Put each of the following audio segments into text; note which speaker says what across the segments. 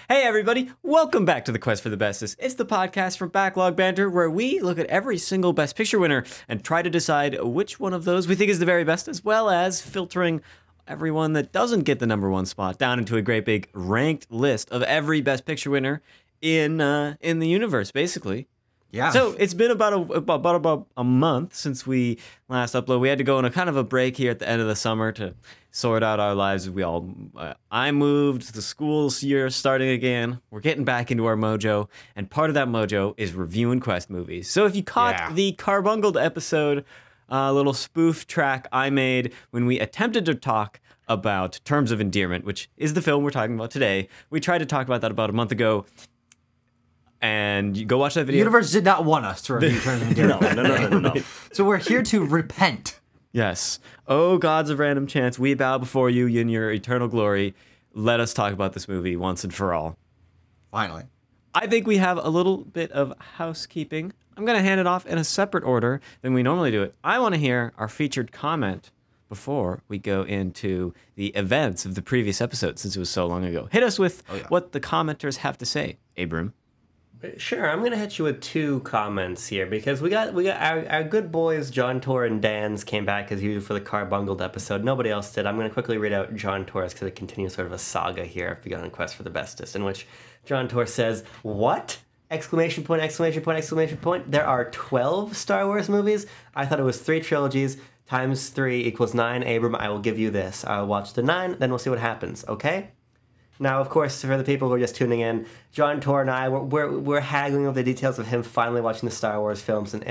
Speaker 1: Hey everybody, welcome back to the Quest for the Bestest. It's the podcast from Backlog Banter where we look at every single Best Picture winner and try to decide which one of those we think is the very best, as well as filtering everyone that doesn't get the number one spot down into a great big ranked list of every Best Picture winner in the universe, basically.
Speaker 2: Yeah.
Speaker 1: So it's been about a month since we last uploaded. We had to go on a kind of a break here at the end of the summer to sort out our lives. I moved, the school's year starting again. We're getting back into our mojo, and part of that mojo is reviewing Quest movies. So if you caught the Carbungled episode, little spoof track I made when we attempted to talk about Terms of Endearment, which is the film we're talking about today. We tried to talk about that about a month ago. And you go watch that video.
Speaker 2: The universe did not want us to review Terms of Endearment.
Speaker 3: No.
Speaker 2: So we're here to repent.
Speaker 1: Yes. Oh, gods of random chance, we bow before you in your eternal glory. Let us talk about this movie once and for all.
Speaker 2: Finally.
Speaker 1: I think we have a little bit of housekeeping. I'm going to hand it off in a separate order than we normally do it. I want to hear our featured comment before we go into the events of the previous episode, since it was so long ago. Hit us with what the commenters have to say, Abram.
Speaker 3: Sure, I'm gonna hit you with two comments here because we got our good boys John Tor and Dan's came back as usual for the Carbungled episode. Nobody else did. I'm gonna quickly read out John Tor's because it continues sort of a saga here if we go on Quest for the Bestest, in which John Tor says, "What? Exclamation point! Exclamation point! Exclamation point! There are 12 Star Wars movies. I thought it was 3 trilogies times 3 equals 9. Abram, I will give you this. I'll watch the 9, then we'll see what happens. Okay." Now, of course, for the people who are just tuning in, John Tor and I, we're haggling over the details of him finally watching the Star Wars films, an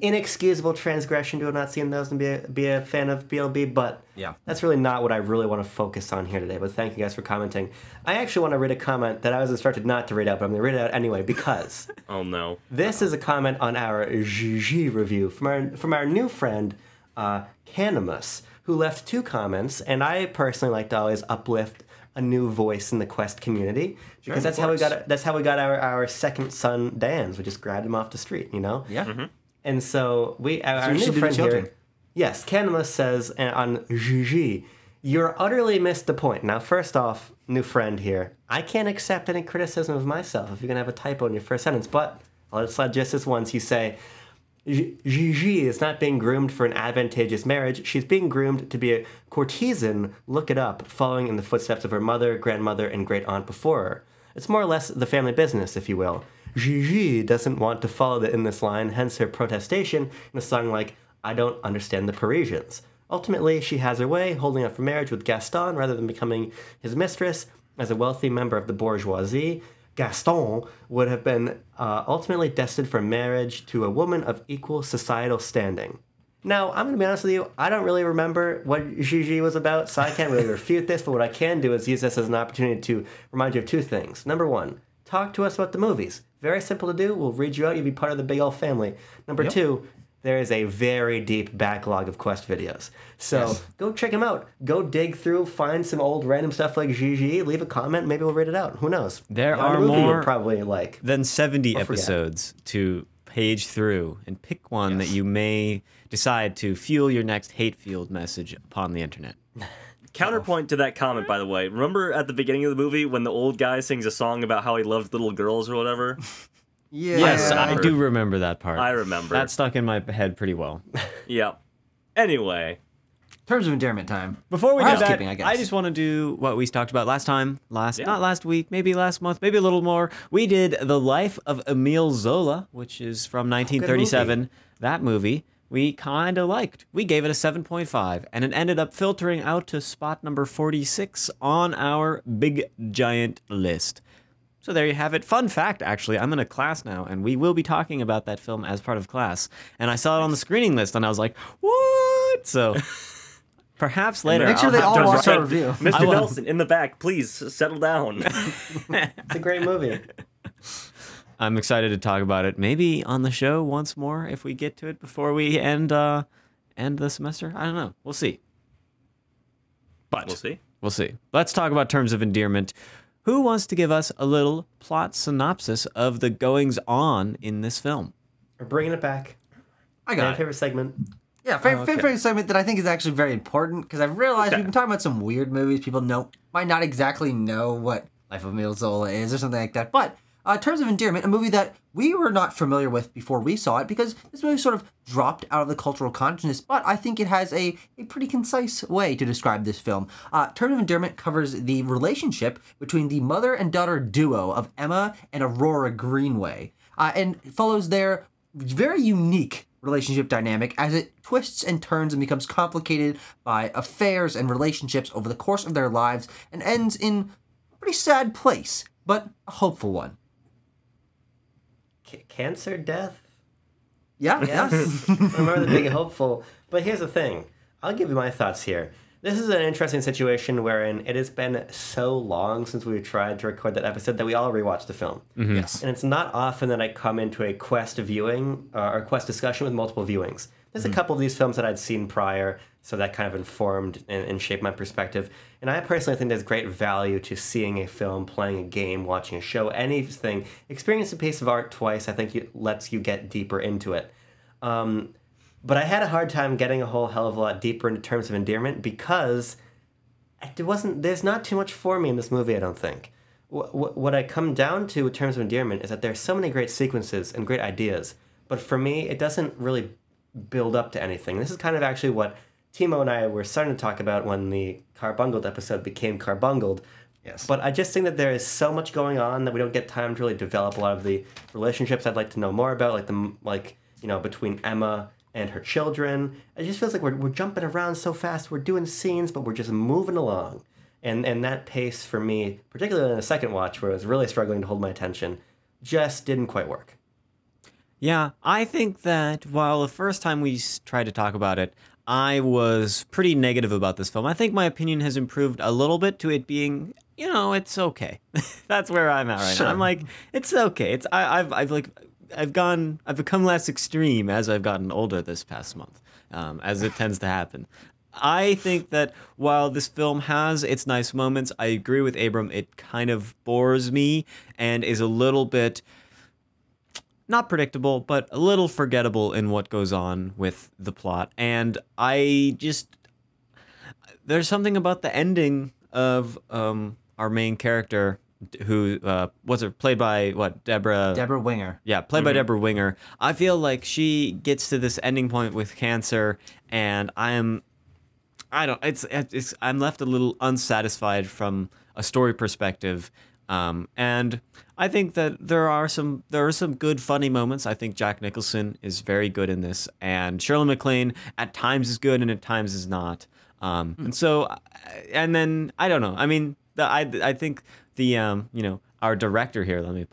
Speaker 3: inexcusable transgression to have not seen those and be a fan of BLB, but that's really not what I really want to focus on here today, but thank you guys for commenting. I actually want to read a comment that I was instructed not to read out, but I'm going to read it out anyway, because
Speaker 4: oh no,
Speaker 3: this is a comment on our GG review from our new friend, Canimus, who left 2 comments, and I personally like to always uplift a new voice in the Quest community, because that's how we got our second son Dan's. We just grabbed him off the street, you know.
Speaker 2: Yeah.
Speaker 4: Mm-hmm.
Speaker 3: And so our new friend here, yes, Canimus says on GG, "You're utterly missed the point." Now, first off, new friend here, I can't accept any criticism of myself if you're gonna have a typo in your first sentence, but I'll just slide just this once. You say, Gigi is not being groomed for an advantageous marriage. She's being groomed to be a courtesan, look it up, following in the footsteps of her mother, grandmother, and great-aunt before her. It's more or less the family business, if you will. Gigi doesn't want to follow in this line, hence her protestation in a song like, "I don't understand the Parisians." Ultimately, she has her way, holding up for marriage with Gaston rather than becoming his mistress. As a wealthy member of the bourgeoisie, Gaston would have been ultimately destined for marriage to a woman of equal societal standing. Now, I'm going to be honest with you, I don't really remember what Gigi was about, so I can't really refute this, but what I can do is use this as an opportunity to remind you of 2 things. Number 1, talk to us about the movies. Very simple to do. We'll read you out. You'll be part of the big old family. Number 2, there is a very deep backlog of Quest videos. So go check them out. Go dig through, find some old random stuff like Gigi, leave a comment, maybe we'll read it out. Who knows?
Speaker 1: There are more
Speaker 3: probably like
Speaker 1: than 70 episodes to page through and pick one that you may decide to fuel your next hate-fueled message upon the internet.
Speaker 4: Counterpoint to that comment, by the way. Remember at the beginning of the movie when the old guy sings a song about how he loves little girls or whatever?
Speaker 2: Yeah.
Speaker 1: Yes, I do remember that part.
Speaker 4: I remember.
Speaker 1: That stuck in my head pretty well.
Speaker 4: Yep. Anyway.
Speaker 2: Terms of Endearment time.
Speaker 1: Before we do that,
Speaker 2: I guess.
Speaker 1: I just want to do what we talked about last time. Not last week, maybe last month, maybe a little more. We did The Life of Emile Zola, which is from 1937. That movie we kind of liked. We gave it a 7.5, and it ended up filtering out to spot number 46 on our big giant list. So there you have it. Fun fact, actually, I'm in a class now, and we will be talking about that film as part of class. And I saw it on the screening list, and I was like, what? So perhaps later.
Speaker 2: Make sure they all watch our review.
Speaker 4: Mr. Nelson, in the back, please settle down.
Speaker 3: It's a great movie.
Speaker 1: I'm excited to talk about it. Maybe on the show once more if we get to it before we end the semester. I don't know. We'll see. But We'll see. Let's talk about Terms of Endearment. Who wants to give us a little plot synopsis of the goings-on in this film?
Speaker 3: We're bringing it back.
Speaker 2: I got
Speaker 3: my favorite segment.
Speaker 2: Yeah, favorite segment that I think is actually very important, because I've realized we've been talking about some weird movies. People might not exactly know what Life of Emile Zola is, or something like that. But Terms of Endearment, a movie that we were not familiar with before we saw it, because this movie sort of dropped out of the cultural consciousness, but I think it has a pretty concise way to describe this film. Terms of Endearment covers the relationship between the mother and daughter duo of Emma and Aurora Greenway, and follows their very unique relationship dynamic as it twists and turns and becomes complicated by affairs and relationships over the course of their lives, and ends in a pretty sad place, but a hopeful one.
Speaker 3: Cancer death?
Speaker 2: Yeah, yes.
Speaker 3: I remember the big hopeful. But here's the thing. I'll give you my thoughts here. This is an interesting situation wherein it has been so long since we tried to record that episode that we all rewatched the film.
Speaker 1: Mm-hmm.
Speaker 2: Yes.
Speaker 3: And it's not often that I come into a Quest viewing or Quest discussion with multiple viewings. There's a couple of these films that I'd seen prior, so that kind of informed and shaped my perspective. And I personally think there's great value to seeing a film, playing a game, watching a show, anything. Experience a piece of art twice, I think it lets you get deeper into it. But I had a hard time getting a whole hell of a lot deeper into Terms of Endearment because there's not too much for me in this movie, I don't think. What I come down to with Terms of Endearment is that there's so many great sequences and great ideas, but for me, it doesn't really build up to anything. This is kind of actually what Timo and I were starting to talk about when the Carbungled episode became Carbungled.
Speaker 2: Yes.
Speaker 3: But I just think that there is so much going on that we don't get time to really develop a lot of the relationships I'd like to know more about, between Emma and her children. It just feels like we're jumping around so fast. We're doing scenes, but we're just moving along. And that pace for me, particularly in the second watch where I was really struggling to hold my attention, just didn't quite work.
Speaker 1: Yeah, I think that while the first time we tried to talk about it, I was pretty negative about this film. I think my opinion has improved a little bit to it being, it's okay. That's where I'm at right now. I'm like, it's okay. I've become less extreme as I've gotten older this past month, as it tends to happen. I think that while this film has its nice moments, I agree with Abram. It kind of bores me and is a little bit not predictable, but a little forgettable in what goes on with the plot. And there's something about the ending of our main character, who played by Deborah
Speaker 2: Winger.
Speaker 1: Yeah, played by Deborah Winger. I feel like she gets to this ending point with cancer, and I'm left a little unsatisfied from a story perspective. And I think that there are some good funny moments. I think Jack Nicholson is very good in this, and Shirley MacLaine at times is good and at times is not. And then I don't know. I mean, I think our director here. Let me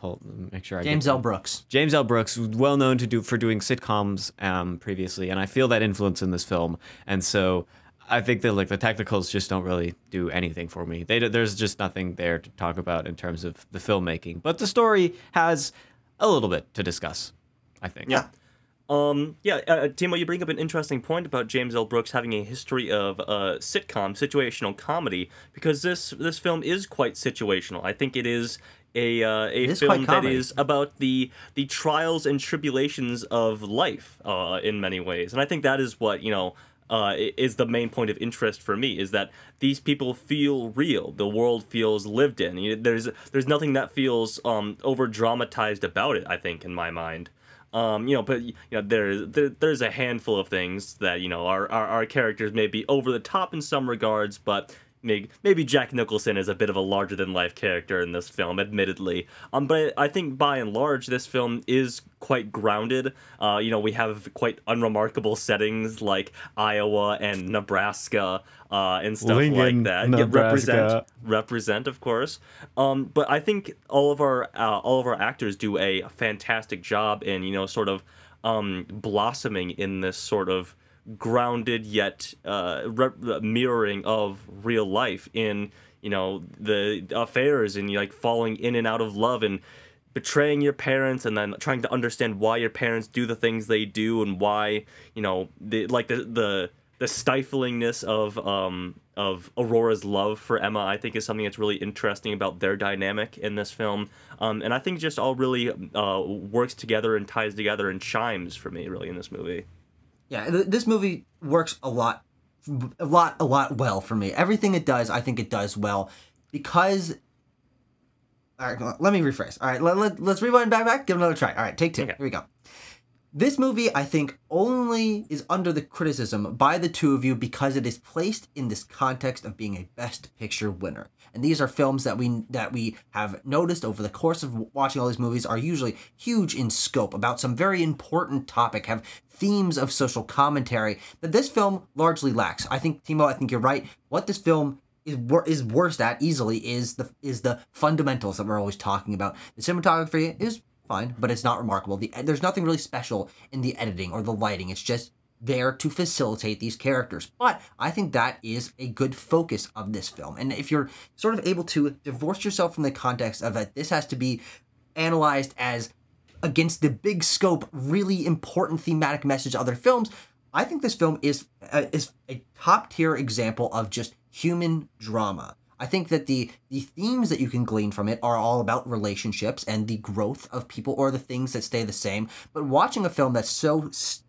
Speaker 1: make sure I
Speaker 2: James L. Brooks.
Speaker 1: James L. Brooks, well known for doing sitcoms previously, and I feel that influence in this film. And so I think that the technicals just don't really do anything for me. There's just nothing there to talk about in terms of the filmmaking. But the story has a little bit to discuss, I think.
Speaker 4: Yeah. Timo, you bring up an interesting point about James L. Brooks having a history of situational comedy, because this film is quite situational. I think it is a film that is about the trials and tribulations of life in many ways. And I think that is what, is the main point of interest for me, is that these people feel real. The world feels lived in. There's nothing that feels over dramatized about it, I think, in my mind. There's a handful of things that our characters may be over the top in some regards, but maybe Jack Nicholson is a bit of a larger than life character in this film, admittedly. But I think by and large this film is quite grounded. We have quite unremarkable settings like Iowa and Nebraska and stuff like that. Represent, of course. But I think all of our actors do a fantastic job in blossoming in this sort of grounded yet mirroring of real life in the affairs and falling in and out of love and betraying your parents and then trying to understand why your parents do the things they do and why the stiflingness of Aurora's love for Emma, I think, is something that's really interesting about their dynamic in this film. And I think just all really works together and ties together and chimes for me, really, in this movie.
Speaker 2: Yeah, this movie works a lot well for me. Everything it does, I think it does well, because All right, let me rephrase. All right, let's rewind back, give it another try. All right, take two.
Speaker 4: Okay.
Speaker 2: Here we go. This movie, I think, only is under the criticism by the two of you because it is placed in this context of being a Best Picture winner. And these are films that we have noticed over the course of watching all these movies are usually huge in scope, about some very important topic, have themes of social commentary that this film largely lacks. I think, Timo, I think you're right. What this film is worst at easily is the fundamentals that we're always talking about. The cinematography is fine, but it's not remarkable. There's nothing really special in the editing or the lighting. It's just there to facilitate these characters. But I think that is a good focus of this film. And if you're sort of able to divorce yourself from the context of that this has to be analyzed as against the big scope, really important thematic message of other films, I think this film is a top-tier example of just human drama. I think that the themes that you can glean from it are all about relationships and the growth of people or the things that stay the same. But watching a film that's so just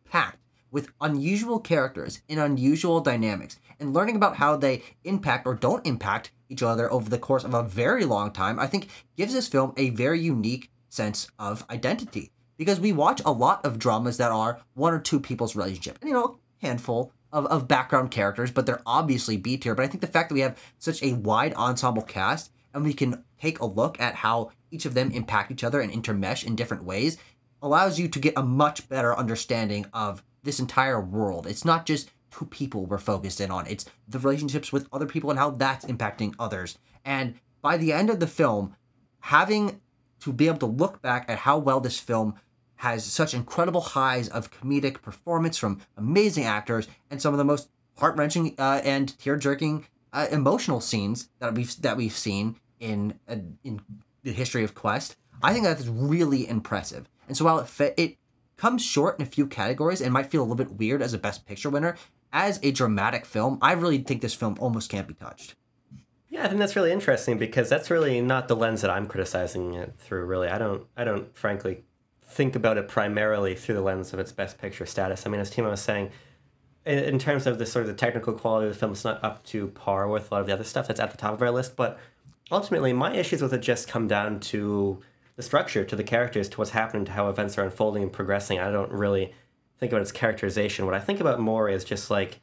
Speaker 2: packed with unusual characters and unusual dynamics and learning about how they impact or don't impact each other over the course of a very long time, I think gives this film a very unique sense of identity. Because we watch a lot of dramas that are one or two people's relationship. And, handful of background characters, but they're obviously B tier. But I think the fact that we have such a wide ensemble cast and we can take a look at how each of them impact each other and intermesh in different ways allows you to get a much better understanding of this entire world. It's not just two people we're focused in on. It's the relationships with other people and how that's impacting others. And by the end of the film, having to be able to look back at how well this film has such incredible highs of comedic performance from amazing actors and some of the most heart-wrenching and tear-jerking emotional scenes that we've seen in the history of Quest. I think that's really impressive. And so while it comes short in a few categories and might feel a little bit weird as a Best Picture winner, as a dramatic film, I really think this film almost can't be touched.
Speaker 3: Yeah, I think that's really interesting because that's really not the lens that I'm criticizing it through, really. I don't frankly think about it primarily through the lens of its Best Picture status. I mean, as Timo was saying, in terms of the sort of the technical quality of the film, it's not up to par with a lot of the other stuff that's at the top of our list. But ultimately, my issues with it just come down to the structure, to the characters, to what's happening, to how events are unfolding and progressing. I don't really think about its characterization. What I think about more is just like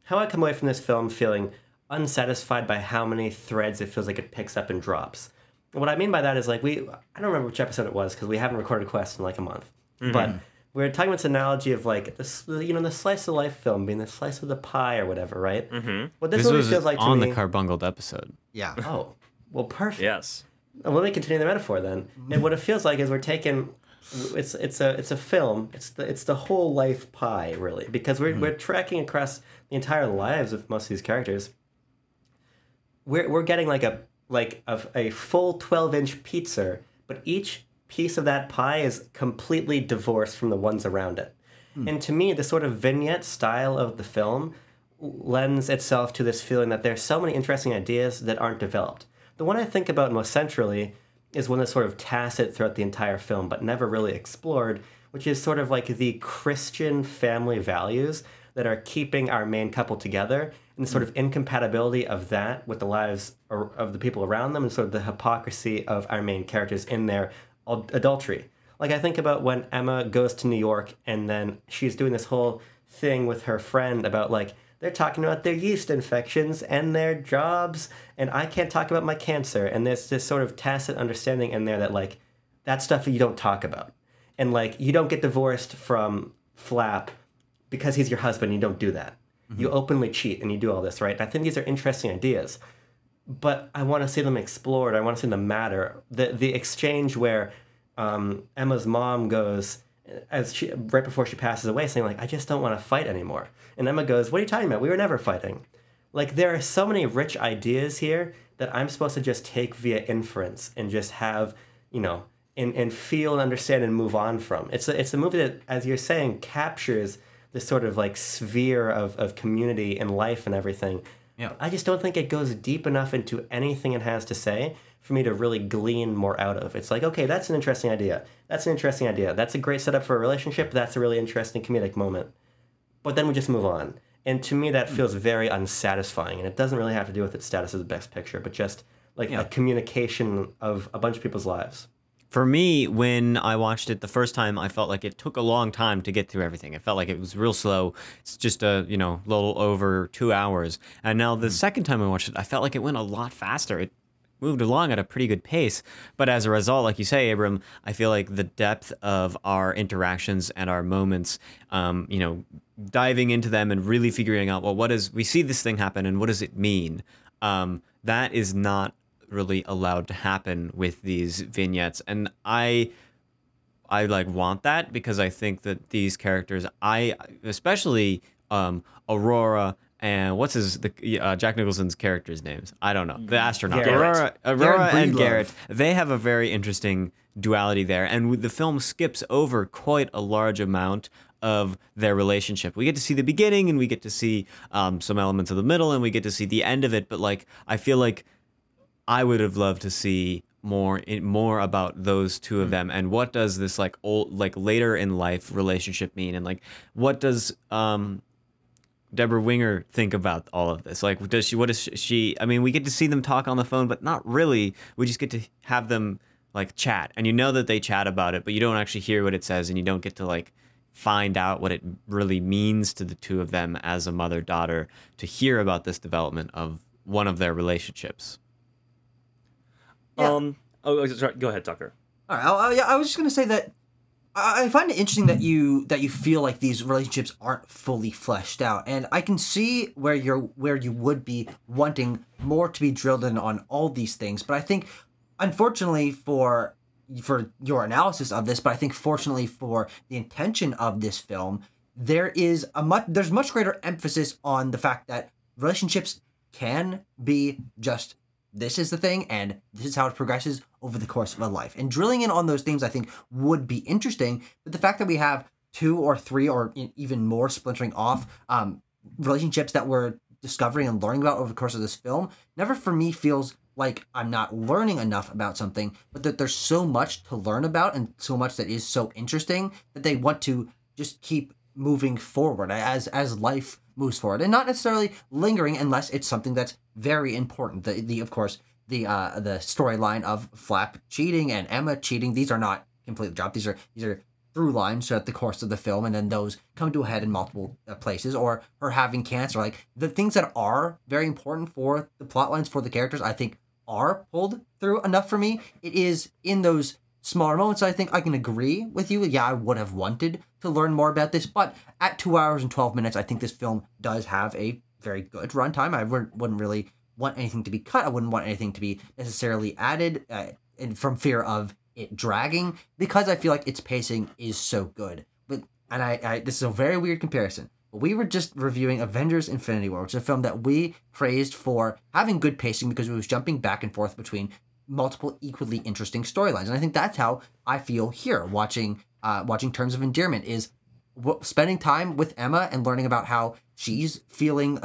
Speaker 3: how I come away from this film feeling unsatisfied by how many threads it feels like it picks up and drops. What I mean by that is like I don't remember which episode it was because we haven't recorded Quest in like a month. Mm-hmm. But we were talking about this analogy of like the slice of life film being the slice of the pie or whatever, right?
Speaker 4: Mm-hmm.
Speaker 3: What this movie feels like to
Speaker 1: on
Speaker 3: me,
Speaker 1: the Carbungled episode.
Speaker 2: Yeah.
Speaker 3: Oh, well, perfect.
Speaker 4: Yes.
Speaker 3: Well, let me continue the metaphor then. And what it feels like is we're taking it's a film. It's the whole life pie really because we're tracking across the entire lives of most of these characters. We're getting like a full 12-inch pizza, but each piece of that pie is completely divorced from the ones around it. And to me, the sort of vignette style of the film lends itself to this feeling that there's so many interesting ideas that aren't developed. The one I think about most centrally is one that's sort of tacit throughout the entire film, but never really explored, which is sort of like the Christian family values that are keeping our main couple together, and the sort of incompatibility of that with the lives of the people around them, and sort of the hypocrisy of our main characters in their adultery. Like I think about when Emma goes to New York and then she's doing this whole thing with her friend about like, they're talking about their yeast infections and their jobs, and I can't talk about my cancer. And there's this sort of tacit understanding in there that like, that's stuff that you don't talk about. And like, you don't get divorced from Flap because he's your husband, you don't do that. Mm-hmm. You openly cheat and you do all this, right? And I think these are interesting ideas, but I want to see them explored. I want to see them matter. The exchange where Emma's mom goes, right before she passes away, saying like, I just don't want to fight anymore. And Emma goes, what are you talking about? We were never fighting. Like, there are so many rich ideas here that I'm supposed to just take via inference and just have, and feel and understand and move on from. It's a movie that, as you're saying, captures this sort of like sphere of community and life and everything.
Speaker 2: Yeah.
Speaker 3: I just don't think it goes deep enough into anything it has to say for me to really glean more out of. It's like, okay, that's an interesting idea. That's an interesting idea. That's a great setup for a relationship. That's a really interesting comedic moment. But then we just move on. And to me, that feels very unsatisfying. And it doesn't really have to do with its status as a Best Picture, but just like a communication of a bunch of people's lives.
Speaker 1: For me, when I watched it the first time, I felt like it took a long time to get through everything. It felt like it was real slow. It's just a, little over 2 hours. And now the second time I watched it, I felt like it went a lot faster. It moved along at a pretty good pace. But as a result, like you say, Abram, I feel like the depth of our interactions and our moments, diving into them and really figuring out, well, we see this thing happen and what does it mean? That is not really allowed to happen with these vignettes, and I like want that because I think that these characters, especially Aurora and Jack Nicholson's characters' names, I don't know, the astronaut, Aurora and Garrett, they have a very interesting duality there, and the film skips over quite a large amount of their relationship. We get to see the beginning and we get to see some elements of the middle and we get to see the end of it, but like I feel like I would have loved to see more about those two of them, and what does this later in life relationship mean, and like what does Deborah Winger think about all of this? Like, what is she? I mean, we get to see them talk on the phone, but not really. We just get to have them like chat, and that they chat about it, but you don't actually hear what it says, and you don't get to like find out what it really means to the two of them as a mother-daughter to hear about this development of one of their relationships.
Speaker 3: Yeah.
Speaker 4: Sorry, go ahead, Tucker.
Speaker 2: All right. I was just gonna say that I find it interesting that you feel like these relationships aren't fully fleshed out, and I can see where you would be wanting more to be drilled in on all these things. But I think, unfortunately for your analysis of this, but I think fortunately for the intention of this film, there's much greater emphasis on the fact that relationships can be just, this is the thing, and this is how it progresses over the course of a life. And drilling in on those themes, I think, would be interesting. But the fact that we have 2 or 3 or even more splintering off relationships that we're discovering and learning about over the course of this film never, for me, feels like I'm not learning enough about something, but that there's so much to learn about and so much that is so interesting that they want to just keep moving forward as life moves forward, and not necessarily lingering unless it's something that's very important. Of course, the storyline of Flap cheating and Emma cheating, these are not completely dropped. These are through lines throughout the course of the film, and then those come to a head in multiple places, or her having cancer. Like, the things that are very important for the plot lines for the characters, I think, are pulled through enough for me. It is in those smaller moments I think I can agree with you. Yeah, I would have wanted to learn more about this, but at 2 hours and 12 minutes, I think this film does have a very good runtime. I wouldn't really want anything to be cut. I wouldn't want anything to be necessarily added and from fear of it dragging, because I feel like its pacing is so good. But I this is a very weird comparison. But we were just reviewing Avengers Infinity War, which is a film that we praised for having good pacing because it was jumping back and forth between multiple equally interesting storylines. And I think that's how I feel here watching Terms of Endearment, is spending time with Emma and learning about how she's feeling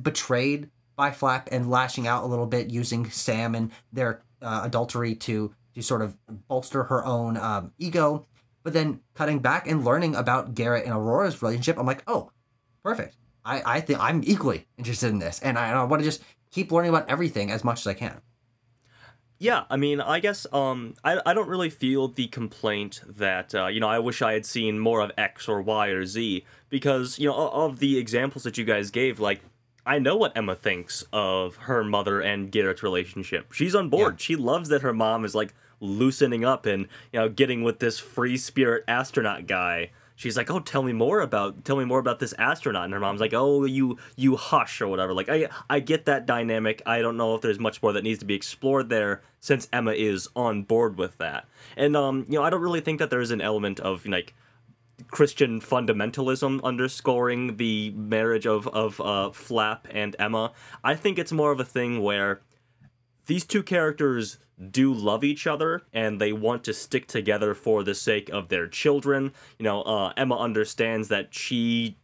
Speaker 2: betrayed by Flap and lashing out a little bit, using Sam and their adultery to sort of bolster her own ego. But then cutting back and learning about Garrett and Aurora's relationship, I'm like, oh, perfect. I think I'm equally interested in this, and I want to just keep learning about everything as much as I can.
Speaker 4: Yeah, I mean, I guess I don't really feel the complaint that, I wish I had seen more of X or Y or Z, because, of the examples that you guys gave, like, I know what Emma thinks of her mother and Garrett's relationship. She's on board. Yeah. She loves that her mom is, like, loosening up and, getting with this free spirit astronaut guy. She's like, oh, tell me more about this astronaut. And her mom's like, oh, you hush or whatever. Like, I get that dynamic. I don't know if there's much more that needs to be explored there, since Emma is on board with that. And, I don't really think that there's an element of, like, Christian fundamentalism underscoring the marriage of Flap and Emma. I think it's more of a thing where these two characters do love each other, and they want to stick together for the sake of their children. Emma understands that she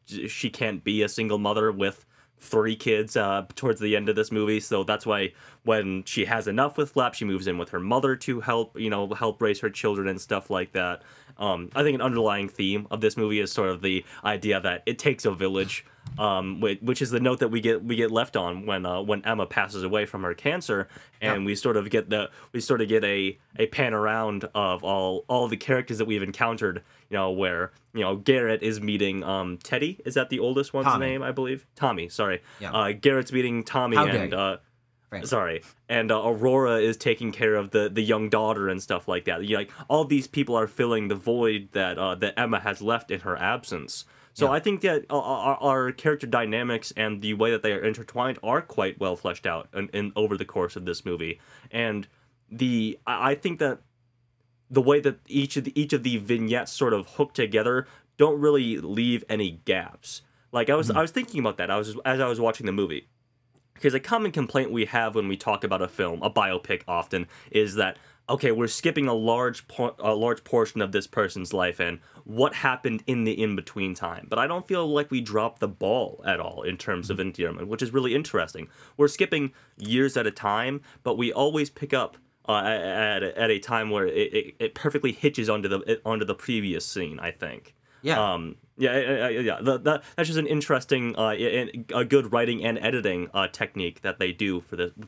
Speaker 4: can't be a single mother with 3 kids towards the end of this movie, so that's why when she has enough with Flap, she moves in with her mother to help raise her children and stuff like that. I think an underlying theme of this movie is sort of the idea that it takes a village, which is the note that we get left on when Emma passes away from her cancer, and we sort of get a pan around of all the characters that we've encountered. Where Garrett is meeting Teddy. Is that the oldest one's name? I believe Tommy. Sorry, Garrett's meeting Tommy and Aurora is taking care of the young daughter and stuff like that. All these people are filling the void that Emma has left in her absence. So I think that our character dynamics and the way that they are intertwined are quite well fleshed out in over the course of this movie. And I think that the way that each of the vignettes sort of hook together don't really leave any gaps. I was thinking about that as I was watching the movie. Because a common complaint we have when we talk about a film, a biopic often, is that, okay, we're skipping a large portion of this person's life and what happened in the in-between time. But I don't feel like we dropped the ball at all in terms of Endearment, which is really interesting. We're skipping years at a time, but we always pick up at a time where it perfectly hitches onto the previous scene, I think.
Speaker 2: Yeah.
Speaker 4: That's just an interesting, a good writing and editing technique that they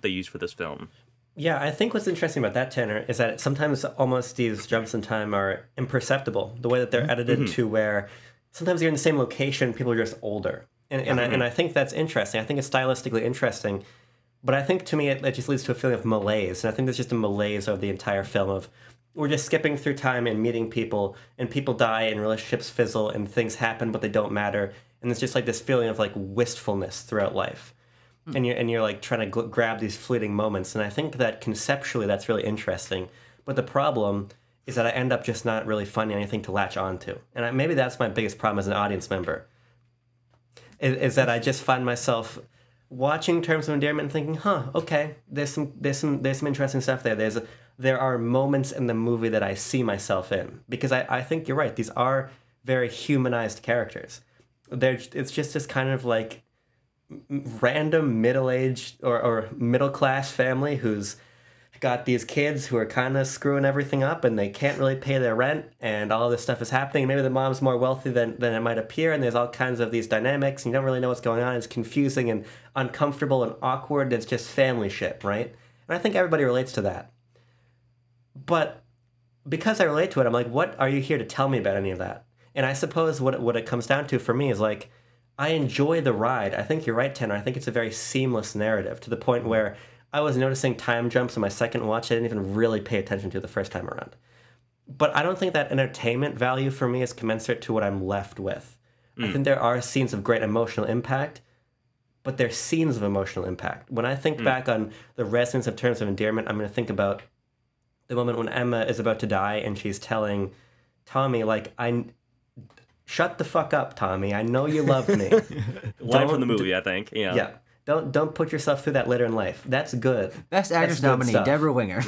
Speaker 4: use for this film.
Speaker 3: Yeah, I think what's interesting about that, Tanner, is that sometimes almost these jumps in time are imperceptible. The way that they're edited to where sometimes you're in the same location, people are just older, and I think that's interesting. I think it's stylistically interesting, but I think to me it just leads to a feeling of malaise, and I think there's just a malaise of the entire film of. We're just skipping through time and meeting people, and people die, and relationships fizzle, and things happen, but they don't matter. And it's just like this feeling of wistfulness throughout life, and you're trying to grab these fleeting moments. And I think that conceptually that's really interesting. But the problem is that I end up just not really finding anything to latch onto, and maybe that's my biggest problem as an audience member. Is that I just find myself watching Terms of Endearment and thinking, okay, there's some interesting stuff there. There are moments in the movie that I see myself in. Because I think you're right. These are very humanized characters. It's just this kind of random middle-aged or middle-class family who's got these kids who are kind of screwing everything up and they can't really pay their rent and all this stuff is happening. Maybe the mom's more wealthy than it might appear, and there's all kinds of these dynamics and you don't really know what's going on. It's confusing and uncomfortable and awkward. It's just family shit, right? And I think everybody relates to that. But because I relate to it, I'm like, what are you here to tell me about any of that? And I suppose what it comes down to for me is I enjoy the ride. I think you're right, Tanner. I think it's a very seamless narrative to the point where I was noticing time jumps in my second watch I didn't even really pay attention to the first time around. But I don't think that entertainment value for me is commensurate to what I'm left with. I think there are scenes of great emotional impact, but they're scenes of emotional impact. When I think back on the resonance of Terms of Endearment, I'm going to think about the moment when Emma is about to die and she's telling Tommy, shut the fuck up, Tommy. I know you loved me.
Speaker 4: Line from the movie, I think. Yeah.
Speaker 3: Don't put yourself through that later in life. That's good.
Speaker 2: Best Actress nominee, Deborah Winger.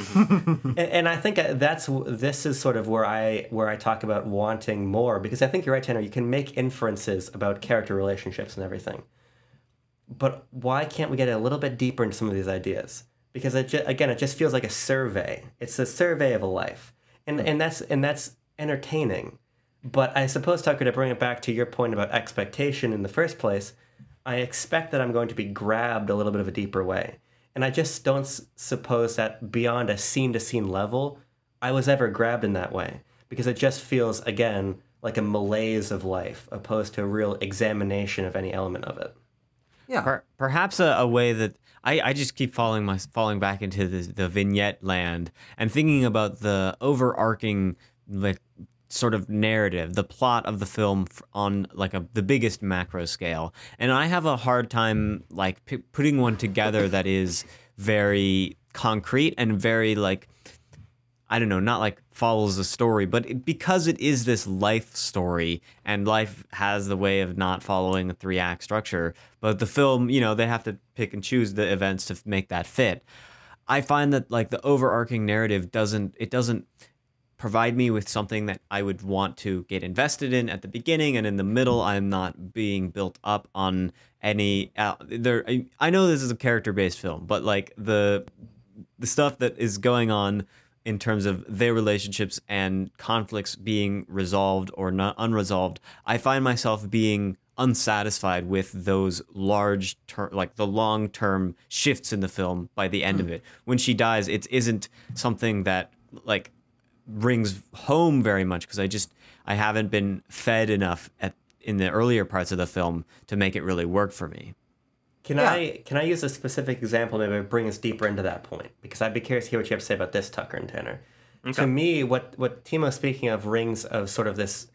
Speaker 3: and I think this is sort of where I talk about wanting more, because I think you're right, Tanner. You can make inferences about character relationships and everything, but why can't we get a little bit deeper into some of these ideas? Because it just feels like a survey. It's a survey of a life, and that's entertaining. But I suppose, Tucker, to bring it back to your point about expectation in the first place, I expect that I'm going to be grabbed a little bit of a deeper way, and I just don't suppose that beyond a scene-to-scene level, I was ever grabbed in that way, because it just feels again like a malaise of life, opposed to a real examination of any element of it.
Speaker 2: Yeah,
Speaker 1: perhaps a way that I just keep falling back into the vignette land and thinking about the overarching sort of narrative, the plot of the film on the biggest macro scale, and I have a hard time putting one together that is very concrete and very I don't know, not follows the story, but because it is this life story, and life has the way of not following a 3-act structure, but the film, they have to pick and choose the events to make that fit. I find that the overarching narrative doesn't provide me with something that I would want to get invested in at the beginning, and in the middle I'm not being built up on any I know this is a character-based film, but the stuff that is going on in terms of their relationships and conflicts being resolved or not unresolved, I find myself being unsatisfied with those the long-term shifts in the film by the end of it. When she dies, it isn't something that like brings home very much because I haven't been fed enough in the earlier parts of the film to make it really work for me.
Speaker 3: Can I use a specific example maybe to bring us deeper into that point? Because I'd be curious to hear what you have to say about this, Tucker and Tanner. Okay. To me, what Timo's speaking of rings of sort of this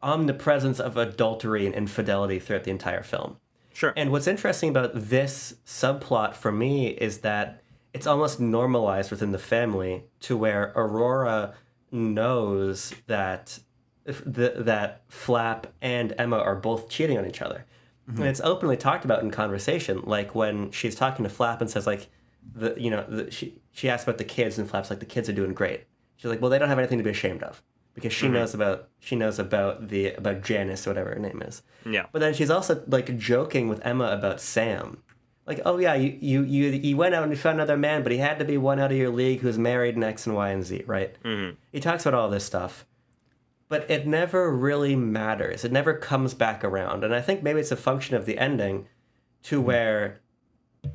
Speaker 3: omnipresence of adultery and infidelity throughout the entire film.
Speaker 4: Sure.
Speaker 3: And what's interesting about this subplot for me is that it's almost normalized within the family to where Aurora knows that that Flap and Emma are both cheating on each other. Mm-hmm. And it's openly talked about in conversation, like when she's talking to Flap and says like, she asks about the kids and Flap's like, the kids are doing great. She's like, well, they don't have anything to be ashamed of because she knows about Janice or whatever her name is.
Speaker 4: Yeah.
Speaker 3: But then she's also like joking with Emma about Sam. Like, oh yeah, you went out and you found another man, but he had to be one out of your league who's married in X and Y and Z, right? Mm-hmm. He talks about all this stuff. But it never really matters. It never comes back around. And I think maybe it's a function of the ending to where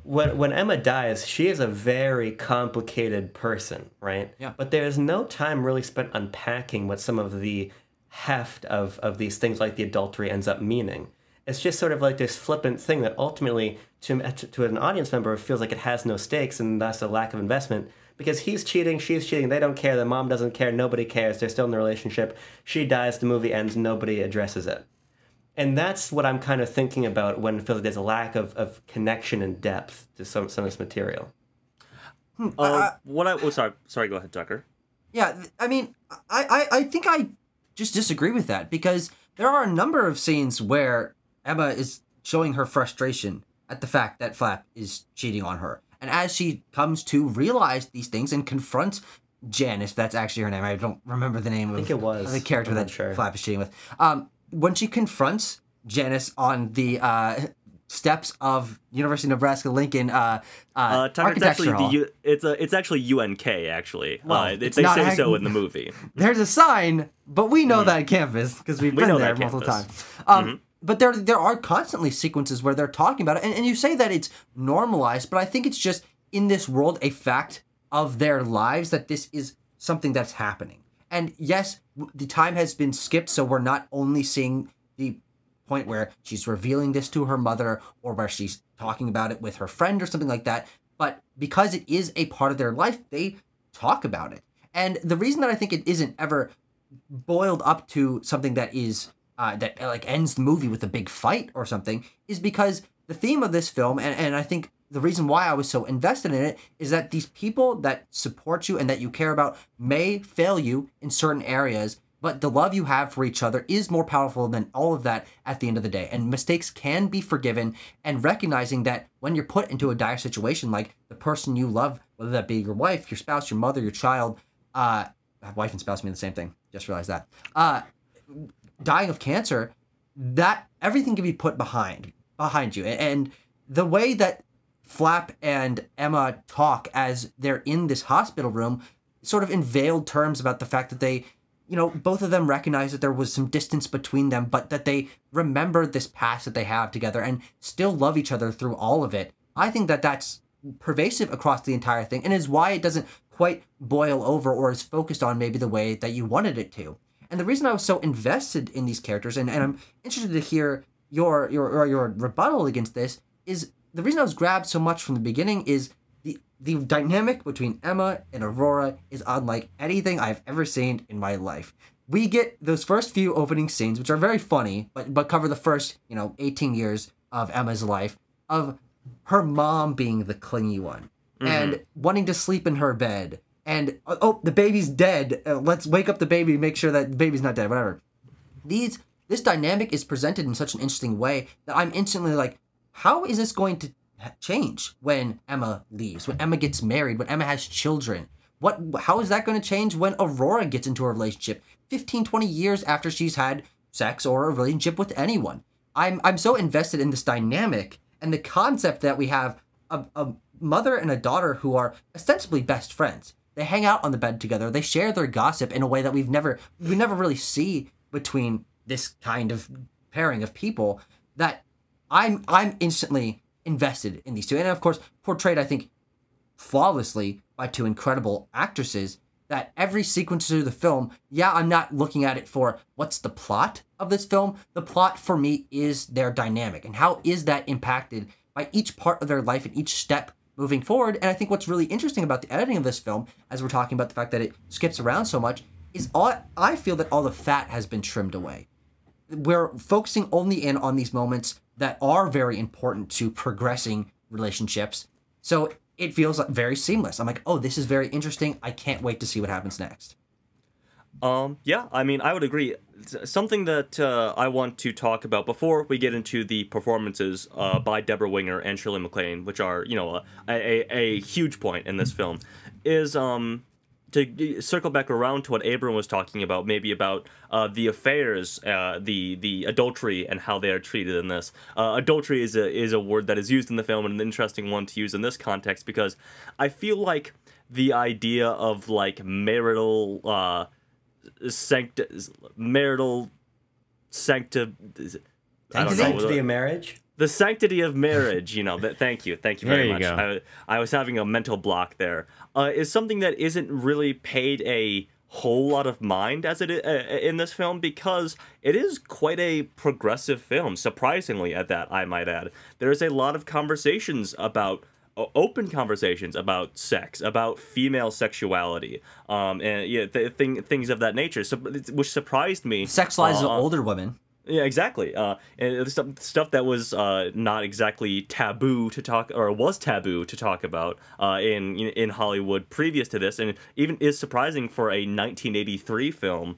Speaker 3: when Emma dies, she is a very complicated person, right?
Speaker 2: Yeah.
Speaker 3: But there is no time really spent unpacking what some of the heft of these things like the adultery ends up meaning. It's just sort of like this flippant thing that ultimately, to an audience member, feels like it has no stakes and thus a lack of investment. Because he's cheating, she's cheating, they don't care, the mom doesn't care, nobody cares, they're still in the relationship. She dies, the movie ends, nobody addresses it. And that's what I'm kind of thinking about when it feels like there's a lack of connection and depth to some of this material.
Speaker 4: Sorry, go ahead, Tucker.
Speaker 2: Yeah, I mean, I think I just disagree with that because there are a number of scenes where Emma is showing her frustration at the fact that Flap is cheating on her. And as she comes to realize these things and confronts Janice, that's actually her name. I don't remember the name of the character that Flap is cheating with. When she confronts Janice on the steps of University of Nebraska-Lincoln Architecture Hall.
Speaker 4: It's actually UNK, actually.
Speaker 2: Well,
Speaker 4: they say so in the movie.
Speaker 2: There's a sign, but we know that campus because we've been there multiple times. But there are constantly sequences where they're talking about it. And you say that it's normalized, but I think it's just in this world a fact of their lives that this is something that's happening. And yes, the time has been skipped, so we're not only seeing the point where she's revealing this to her mother or where she's talking about it with her friend or something like that, but because it is a part of their life, they talk about it. And the reason that I think it isn't ever boiled up to something that is that like ends the movie with a big fight or something is because the theme of this film, and I think the reason why I was so invested in it, is that these people that support you and that you care about may fail you in certain areas, but the love you have for each other is more powerful than all of that at the end of the day. And mistakes can be forgiven, and recognizing that when you're put into a dire situation, like the person you love, whether that be your wife, your spouse, your mother, your child, wife and spouse mean the same thing, just realized that, dying of cancer, that everything can be put behind you. And the way that Flap and Emma talk as they're in this hospital room, sort of in veiled terms about the fact that they, both of them recognize that there was some distance between them, but that they remember this past that they have together and still love each other through all of it. I think that that's pervasive across the entire thing and is why it doesn't quite boil over or is focused on maybe the way that you wanted it to. And the reason I was so invested in these characters, and I'm interested to hear your rebuttal against this, is the reason I was grabbed so much from the beginning is the dynamic between Emma and Aurora is unlike anything I've ever seen in my life. We get those first few opening scenes, which are very funny, but cover the first 18 years of Emma's life, of her mom being the clingy one and wanting to sleep in her bed. And, the baby's dead. Let's wake up the baby and make sure that the baby's not dead, whatever. This dynamic is presented in such an interesting way that I'm instantly like, how is this going to change when Emma leaves, when Emma gets married, when Emma has children? How is that going to change when Aurora gets into a relationship 15, 20 years after she's had sex or a relationship with anyone? I'm so invested in this dynamic and the concept that we have a mother and a daughter who are ostensibly best friends. They hang out on the bed together. They share their gossip in a way that we never really see between this kind of pairing of people. That I'm instantly invested in these two, and of course portrayed, I think, flawlessly by two incredible actresses. That every sequence through the film, yeah, I'm not looking at it for what's the plot of this film. The plot for me is their dynamic and how is that impacted by each part of their life and each step moving forward. And I think what's really interesting about the editing of this film, as we're talking about the fact that it skips around so much, is I feel that all the fat has been trimmed away. We're focusing only in on these moments that are very important to progressing relationships. So it feels like very seamless. I'm like, oh, this is very interesting. I can't wait to see what happens next.
Speaker 4: Yeah, I mean, I would agree. Something that I want to talk about before we get into the performances by Deborah Winger and Shirley MacLaine, which are, you know, a huge point in this film, is to circle back around to what Abram was talking about, maybe about the affairs, the adultery, and how they are treated in this. Adultery is a word that is used in the film, and an interesting one to use in this context, because I feel like the idea of like marital sanctity
Speaker 3: of marriage.
Speaker 4: The sanctity of marriage, you know. Thank you very much.
Speaker 1: Go.
Speaker 4: I was having a mental block there. Is something that isn't really paid a whole lot of mind as it in this film, because it is quite a progressive film. Surprisingly, at that, I might add, there is a lot of conversations about. Open conversations about sex, about female sexuality, and yeah, things of that nature. So, which surprised me.
Speaker 2: Sexualizes older women.
Speaker 4: Yeah, exactly. And stuff that was not exactly taboo to talk, or was taboo to talk about in Hollywood previous to this, and even is surprising for a 1983 film.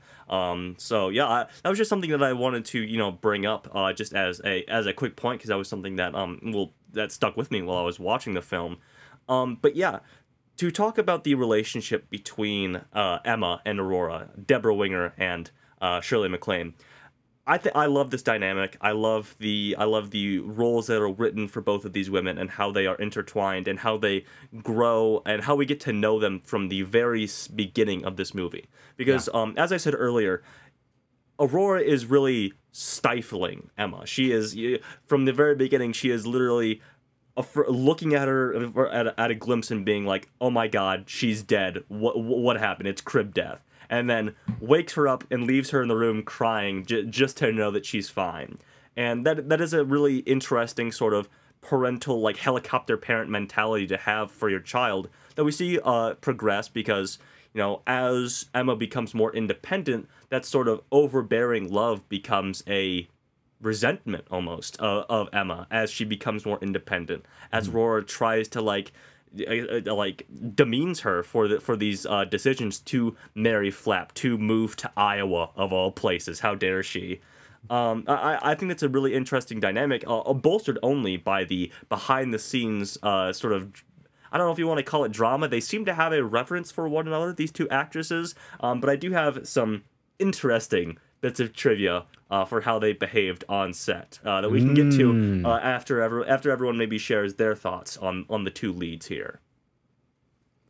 Speaker 4: So yeah, that was just something that I wanted to bring up just as a quick point, because that was something that that stuck with me while I was watching the film. But yeah, to talk about the relationship between Emma and Aurora, Deborah Winger and Shirley MacLaine. I love this dynamic. I love the roles that are written for both of these women, and how they are intertwined, and how they grow, and how we get to know them from the very beginning of this movie. Because as I said earlier, Aurora is really stifling Emma. She is, from the very beginning, she is literally looking at her at a glimpse and being like, "Oh my God, she's dead. What happened? It's crib death." And then wakes her up and leaves her in the room crying just to know that she's fine. And that is a really interesting sort of parental, like, helicopter parent mentality to have for your child that we see progress, because, as Emma becomes more independent, that sort of overbearing love becomes a resentment almost of Emma as she becomes more independent, as Aurora tries to demeans her for these decisions to marry Flap, to move to Iowa of all places. How dare she? I think that's a really interesting dynamic, bolstered only by the behind the scenes sort of, I don't know if you want to call it drama. They seem to have a reverence for one another, these two actresses, but I do have some interesting bits of trivia for how they behaved on set that we can get to after everyone maybe shares their thoughts on the two leads here.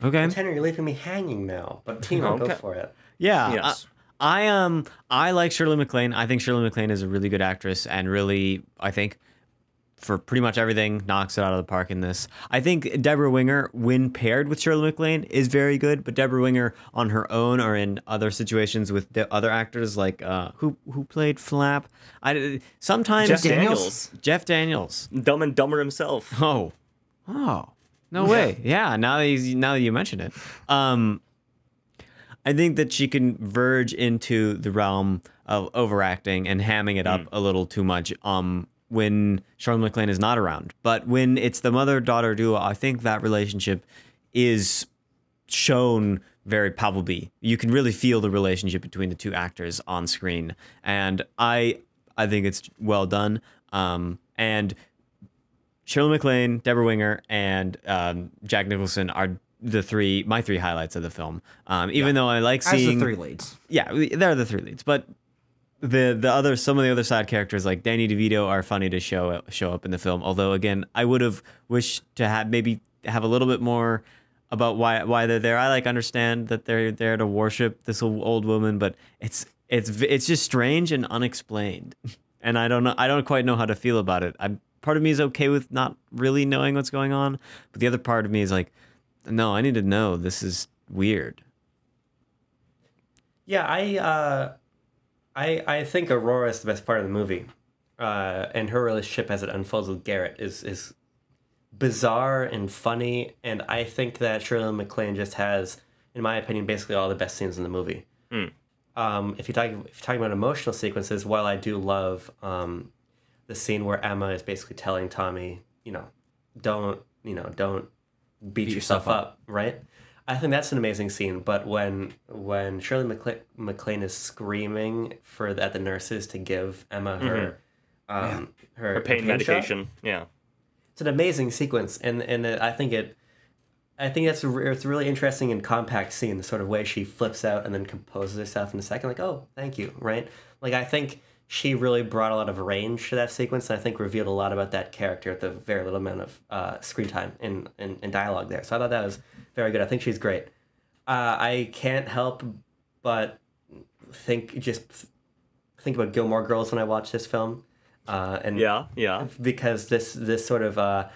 Speaker 1: Okay.
Speaker 3: Tanner, you're leaving me hanging now, but Timo, go for it.
Speaker 1: Yeah.
Speaker 4: Yes.
Speaker 1: I like Shirley MacLaine. I think Shirley MacLaine is a really good actress, and really, I think, for pretty much everything, knocks it out of the park in this. I think Deborah Winger, when paired with Shirley MacLaine, is very good, but Deborah Winger on her own or in other situations with other actors, like who played Flap? Sometimes Jeff Daniels.
Speaker 4: Dumb and Dumber himself.
Speaker 1: Oh, no way. Yeah, now that you mention it. I think that she can verge into the realm of overacting and hamming it up a little too much when Shirley MacLaine is not around. But when it's the mother-daughter duo, I think that relationship is shown very palpably. You can really feel the relationship between the two actors on screen. And I think it's well done. And Shirley MacLaine, Deborah Winger, and Jack Nicholson are my three highlights of the film. Even though I like seeing...
Speaker 2: As the three leads.
Speaker 1: Yeah, they're the three leads. But some of the other side characters, like Danny DeVito, are funny to show up in the film. Although, again, I would have wished to have a little bit more about why they're there. I like understand that they're there to worship this old woman, but it's just strange and unexplained, and I don't quite know how to feel about it. Part of me is okay with not really knowing what's going on, but the other part of me is like, no, I need to know. This is weird.
Speaker 3: Yeah, I think Aurora is the best part of the movie, and her relationship as it unfolds with Garrett is bizarre and funny, and I think that Shirley MacLaine just has, in my opinion, basically all the best scenes in the movie. If you're talking about emotional sequences, while I do love the scene where Emma is basically telling Tommy, don't beat yourself up, right? I think that's an amazing scene. But when Shirley MacLaine is screaming at the nurses to give Emma her
Speaker 4: pain medication, yeah,
Speaker 3: it's an amazing sequence, and I think it's a really interesting and compact scene. The sort of way she flips out and then composes herself in a second, like, oh, thank you, right? Like, I think she really brought a lot of range to that sequence, and I think revealed a lot about that character at the very little amount of screen time and dialogue there. So I thought that was very good. I think she's great. I can't help but think about Gilmore Girls when I watch this film. And
Speaker 4: yeah.
Speaker 3: Because this sort of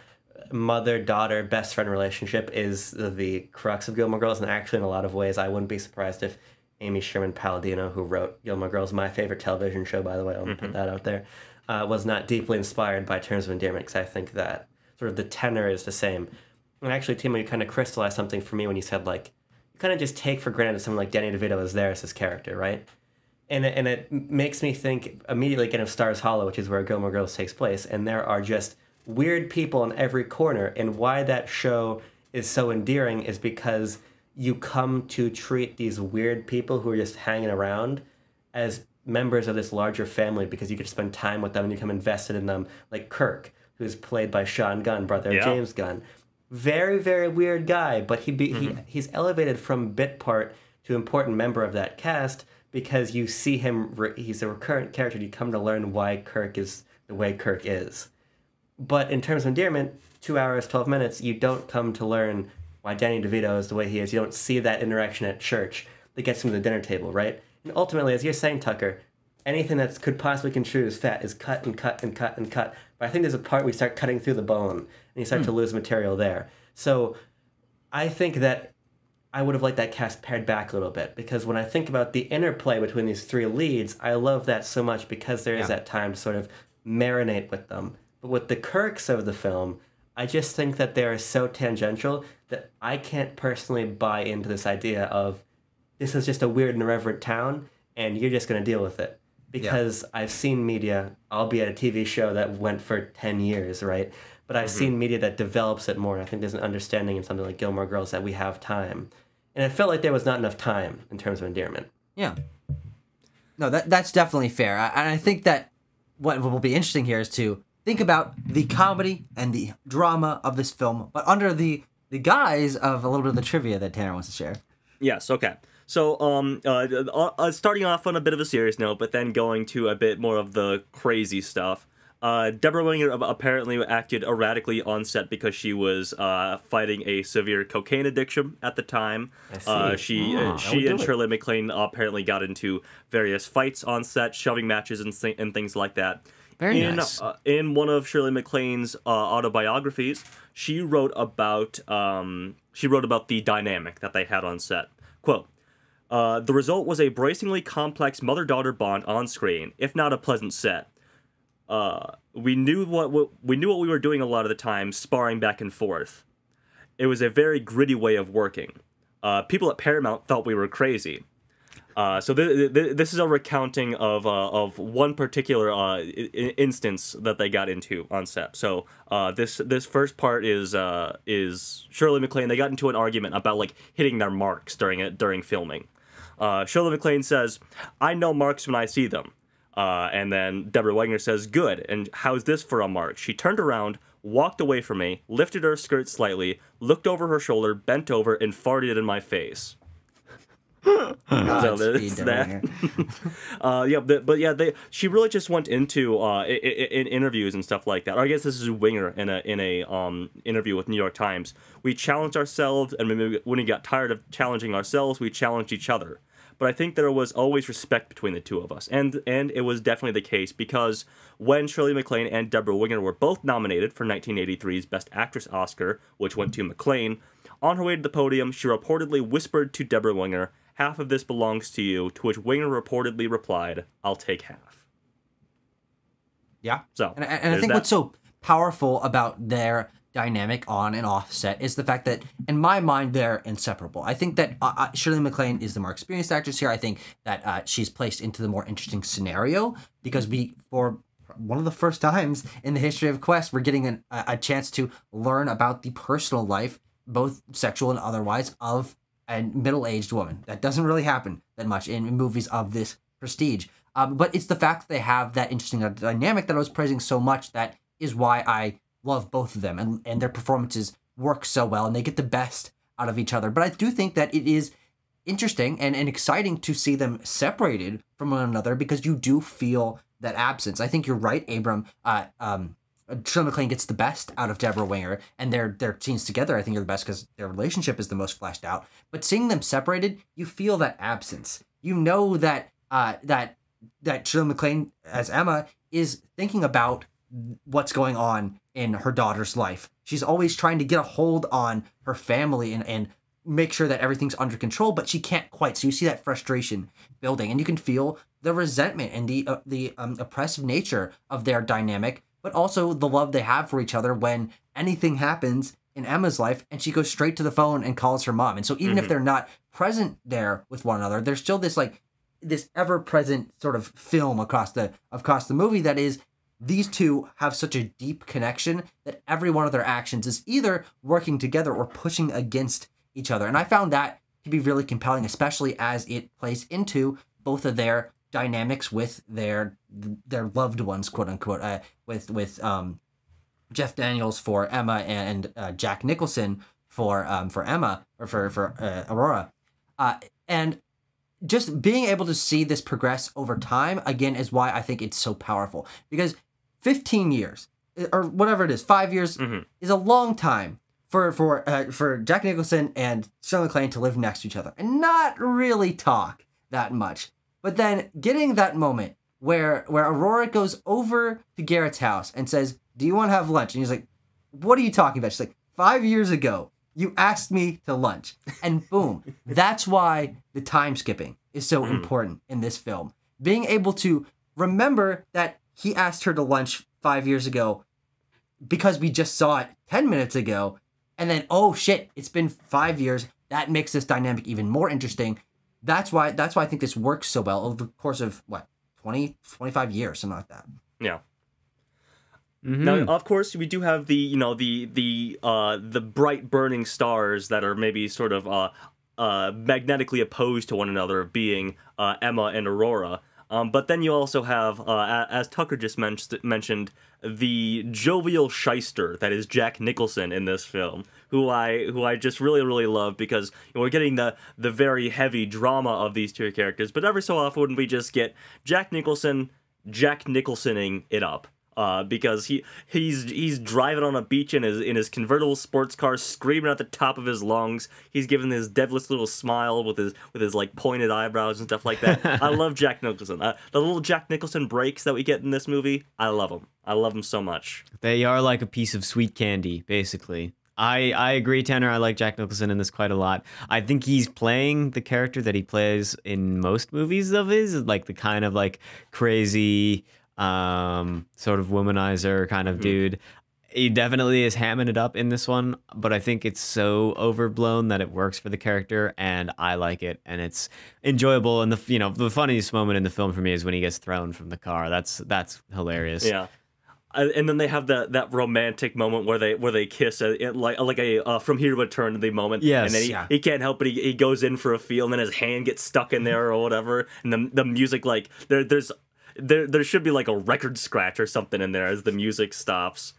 Speaker 3: mother-daughter best friend relationship is the crux of Gilmore Girls, and actually in a lot of ways I wouldn't be surprised if Amy Sherman Palladino, who wrote Gilmore Girls, my favorite television show, by the way, I'll put that out there, was not deeply inspired by Terms of Endearment, because I think that sort of the tenor is the same. And actually, Timo, you kind of crystallized something for me when you said, like, you kind of just take for granted someone like Danny DeVito is there as his character, right? And it makes me think immediately again of Stars Hollow, which is where Gilmore Girls takes place, and there are just weird people in every corner, and why that show is so endearing is because you come to treat these weird people who are just hanging around as members of this larger family because you get to spend time with them and you become invested in them, like Kirk, who's played by Sean Gunn, brother of James Gunn. Very, very weird guy, but he's elevated from bit part to important member of that cast because you see him, he's a recurrent character, you come to learn why Kirk is the way Kirk is. But in terms of Endearment, 2 hours, 12 minutes, you don't come to learn why Danny DeVito is the way he is. You don't see that interaction at church that gets him to the dinner table, right? And ultimately, as you're saying, Tucker, anything that could possibly contribute as fat is cut and cut and cut and cut. But I think there's a part where you start cutting through the bone and you start to lose material there. So I think that I would have liked that cast pared back a little bit, because when I think about the interplay between these three leads, I love that so much because there is that time to sort of marinate with them. But with the Kirks of the film, I just think that they are so tangential that I can't personally buy into this idea of this is just a weird and irreverent town and you're just going to deal with it. Because I've seen media, albeit a TV show that went for 10 years, right? But I've seen media that develops it more. And I think there's an understanding in something like Gilmore Girls that we have time. And it felt like there was not enough time in terms of Endearment.
Speaker 2: Yeah. No, that's definitely fair. And I think that what will be interesting here is to think about the comedy and the drama of this film, but under the guise of a little bit of the trivia that Tanner wants to share.
Speaker 4: Yes, okay. So, starting off on a bit of a serious note, but then going to a bit more of the crazy stuff. Deborah Winger apparently acted erratically on set because she was fighting a severe cocaine addiction at the time. She and Shirley MacLaine apparently got into various fights on set, shoving matches and things like that.
Speaker 1: Very nice.
Speaker 4: In one of Shirley MacLaine's autobiographies, she wrote about the dynamic that they had on set. Quote, the result was a bracingly complex mother-daughter bond on screen, if not a pleasant set. We knew what we were doing a lot of the time, sparring back and forth. It was a very gritty way of working. People at Paramount thought we were crazy. So this is a recounting of one particular instance that they got into on set. So this first part is Shirley MacLaine. They got into an argument about like hitting their marks during filming. Shirley MacLaine says, "I know marks when I see them." And then Deborah Wagner says, "Good, and how's this for a mark?" She turned around, walked away from me, lifted her skirt slightly, looked over her shoulder, bent over, and farted in my face.
Speaker 3: God,
Speaker 4: So there's that. She really just went into in interviews and stuff like that. Or I guess this is Winger in a interview with New York Times. We challenged ourselves, and when we got tired of challenging ourselves, we challenged each other. But I think there was always respect between the two of us, and it was definitely the case, because when Shirley MacLaine and Deborah Winger were both nominated for 1983's Best Actress Oscar, which went to MacLaine, on her way to the podium, she reportedly whispered to Deborah Winger, "Half of this belongs to you," to which Winger reportedly replied, "I'll take half."
Speaker 2: Yeah.
Speaker 4: So,
Speaker 2: and I think what's so powerful about their dynamic on and off set is the fact that, in my mind, they're inseparable. I think that Shirley MacLaine is the more experienced actress here. I think that she's placed into the more interesting scenario, because for one of the first times in the history of Quest, we're getting a chance to learn about the personal life, both sexual and otherwise, of a middle-aged woman. That doesn't really happen that much in movies of this prestige. But it's the fact that they have that interesting dynamic that I was praising so much that is why I love both of them, and their performances work so well, and they get the best out of each other. But I do think that it is interesting and exciting to see them separated from one another, because you do feel that absence. I think you're right, Abram. Shirley MacLaine gets the best out of Deborah Winger, and their scenes together, I think, are the best because their relationship is the most fleshed out. But seeing them separated, you feel that absence. You know that that Shirley MacLaine as Emma is thinking about what's going on in her daughter's life. She's always trying to get a hold on her family and make sure that everything's under control, but she can't quite. So you see that frustration building, and you can feel the resentment and the oppressive nature of their dynamic, but also the love they have for each other when anything happens in Emma's life and she goes straight to the phone and calls her mom. And so even if they're not present there with one another, there's still this ever-present sort of film across the movie that is, these two have such a deep connection that every one of their actions is either working together or pushing against each other. And I found that to be really compelling, especially as it plays into both of their dynamics with their loved ones, quote unquote, with Jeff Daniels for Emma and Jack Nicholson for Emma, or for Aurora. And just being able to see this progress over time, again, is why I think it's so powerful. Because 15 years, or whatever it is, 5 years, is a long time for Jack Nicholson and Shirley MacLaine to live next to each other and not really talk that much. But then getting that moment where Aurora goes over to Garrett's house and says, "Do you want to have lunch?" And he's like, "What are you talking about?" She's like, 5 years ago, you asked me to lunch." And boom, that's why the time skipping is so important in this film. Being able to remember that he asked her to lunch 5 years ago because we just saw it 10 minutes ago, and then, oh shit, it's been 5 years. That makes this dynamic even more interesting. That's why I think this works so well over the course of, 25 years, something like that.
Speaker 4: Yeah. Now, of course, we do have the bright burning stars that are maybe sort of magnetically opposed to one another, being Emma and Aurora. But then you also have, as Tucker just mentioned, the jovial shyster that is Jack Nicholson in this film, who I just really, really love, because we're getting the very heavy drama of these two characters, but every so often we just get Jack Nicholsoning it up. Because he's driving on a beach in his convertible sports car, screaming at the top of his lungs. He's giving his devilish little smile with his like pointed eyebrows and stuff like that. I love Jack Nicholson. The little Jack Nicholson breaks that we get in this movie, I love them. I love them so much.
Speaker 1: They are like a piece of sweet candy, basically. I agree, Tanner. I like Jack Nicholson in this quite a lot. I think he's playing the character that he plays in most movies of his, like the kind of like crazy, sort of womanizer kind of dude. He definitely is hamming it up in this one, but I think it's so overblown that it works for the character, and I like it, and it's enjoyable. And the funniest moment in the film for me is when he gets thrown from the car. That's hilarious.
Speaker 4: Yeah. And then they have that romantic moment where they kiss, like a From Here to Eternity moment.
Speaker 1: Yes.
Speaker 4: And then he can't help it. He goes in for a feel, and then his hand gets stuck in there or whatever. And the music, like there should be like a record scratch or something in there as the music stops,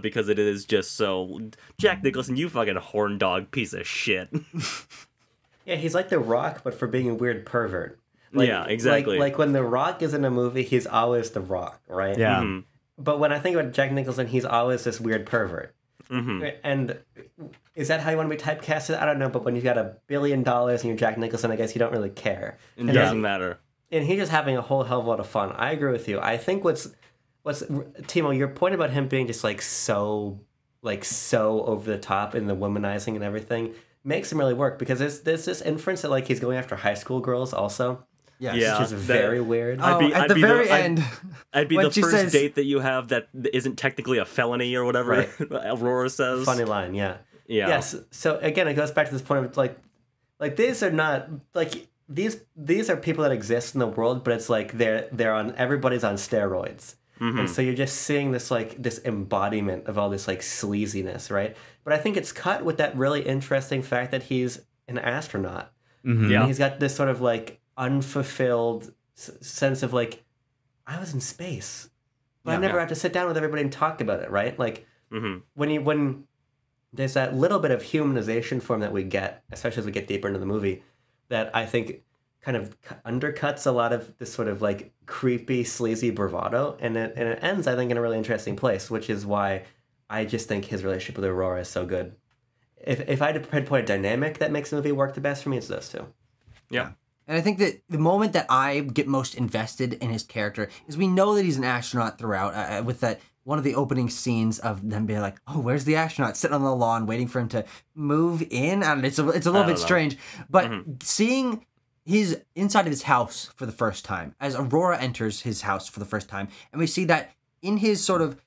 Speaker 4: because it is just so Jack Nicholson, you fucking horn dog piece of shit.
Speaker 3: Yeah, he's like The Rock, but for being a weird pervert. Like,
Speaker 4: yeah, exactly.
Speaker 3: Like when The Rock is in a movie, he's always The Rock, right?
Speaker 1: Yeah.
Speaker 4: Mm-hmm.
Speaker 3: But when I think about Jack Nicholson, he's always this weird pervert.
Speaker 4: Mm-hmm.
Speaker 3: And is that how you want to be typecasted? I don't know, but when you've got $1 billion and you're Jack Nicholson, I guess you don't really care.
Speaker 4: It doesn't matter.
Speaker 3: And he's just having a whole hell of a lot of fun. I agree with you. I think what's Timo, your point about him being just so over the top in the womanizing and everything makes him really work, because there's this inference that like he's going after high school girls also.
Speaker 2: Yes.
Speaker 4: Yeah,
Speaker 3: Which is very weird.
Speaker 2: At the very end,
Speaker 4: I'd be
Speaker 2: when
Speaker 4: the
Speaker 2: she
Speaker 4: first
Speaker 2: says-
Speaker 4: date that you have that isn't technically a felony or whatever.
Speaker 3: Right.
Speaker 4: Aurora says.
Speaker 3: Funny line, yeah.
Speaker 4: Yeah.
Speaker 3: Yes. So again, it goes back to this point of like these are not like these are people that exist in the world, but it's like they're on everybody's on steroids. And so you're just seeing this like this embodiment of all this like sleaziness, right? But I think it's cut with that really interesting fact that he's an astronaut.
Speaker 1: Mm-hmm.
Speaker 4: Yeah.
Speaker 3: And he's got this sort of like unfulfilled sense of like, I was in space, but I never had to sit down with everybody and talk about it, right? Like when there's that little bit of humanization for him that we get, especially as we get deeper into the movie, that I think kind of undercuts a lot of this sort of like creepy, sleazy bravado, and it ends, I think, in a really interesting place, which is why I just think his relationship with Aurora is so good. If I had to pinpoint a dynamic that makes the movie work the best for me, it's those two.
Speaker 4: Yeah.
Speaker 2: And I think that the moment that I get most invested in his character is we know that he's an astronaut throughout, with that one of the opening scenes of them being like, oh, where's the astronaut? Sitting on the lawn waiting for him to move in. I don't know, it's a little bit strange. But seeing he's inside of his house for the first time, as Aurora enters his house for the first time, and we see that in his sort of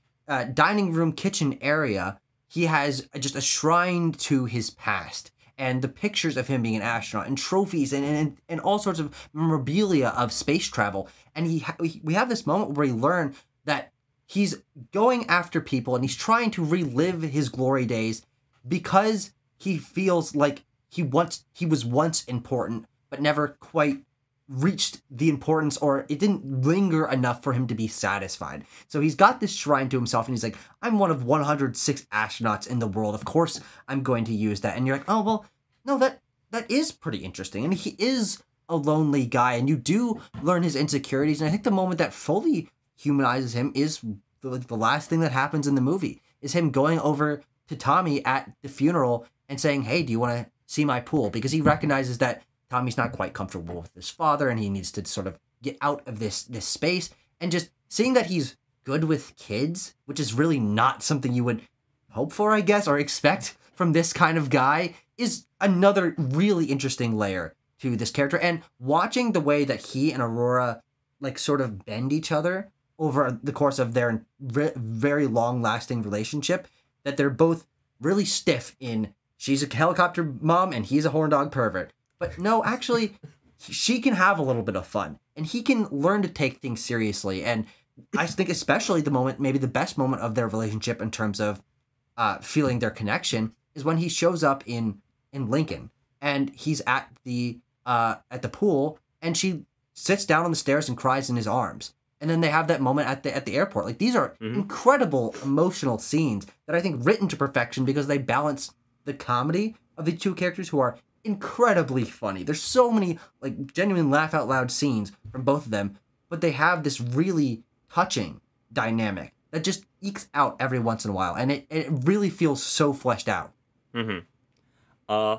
Speaker 2: dining room kitchen area, he has just a shrine to his past. And the pictures of him being an astronaut and trophies and all sorts of memorabilia of space travel. And we have this moment where we learn that he's going after people and he's trying to relive his glory days because he feels like he was once important, but never quite reached the importance, or it didn't linger enough for him to be satisfied. So he's got this shrine to himself and he's like, I'm one of 106 astronauts in the world. Of course I'm going to use that. And you're like, oh, well, no, that is pretty interesting. And he is a lonely guy, and you do learn his insecurities. And I think the moment that fully humanizes him is the last thing that happens in the movie, is him going over to Tommy at the funeral and saying, hey, do you want to see my pool? Because he recognizes that Tommy's not quite comfortable with his father and he needs to sort of get out of this space. And just seeing that he's good with kids, which is really not something you would hope for, I guess, or expect from this kind of guy, is another really interesting layer to this character. And watching the way that he and Aurora like sort of bend each other over the course of their very long-lasting relationship, that they're both really stiff in she's a helicopter mom and he's a horn dog pervert. But no, actually, she can have a little bit of fun and he can learn to take things seriously. And I think especially the moment, maybe the best moment of their relationship in terms of feeling their connection, is when he shows up in Lincoln and he's at the pool and she sits down on the stairs and cries in his arms. And then they have that moment at the airport. Like, these are incredible emotional scenes that I think written to perfection because they balance the comedy of the two characters who are incredibly funny. There's so many like genuine laugh out loud scenes from both of them, but they have this really touching dynamic that just ekes out every once in a while, and it really feels so fleshed out.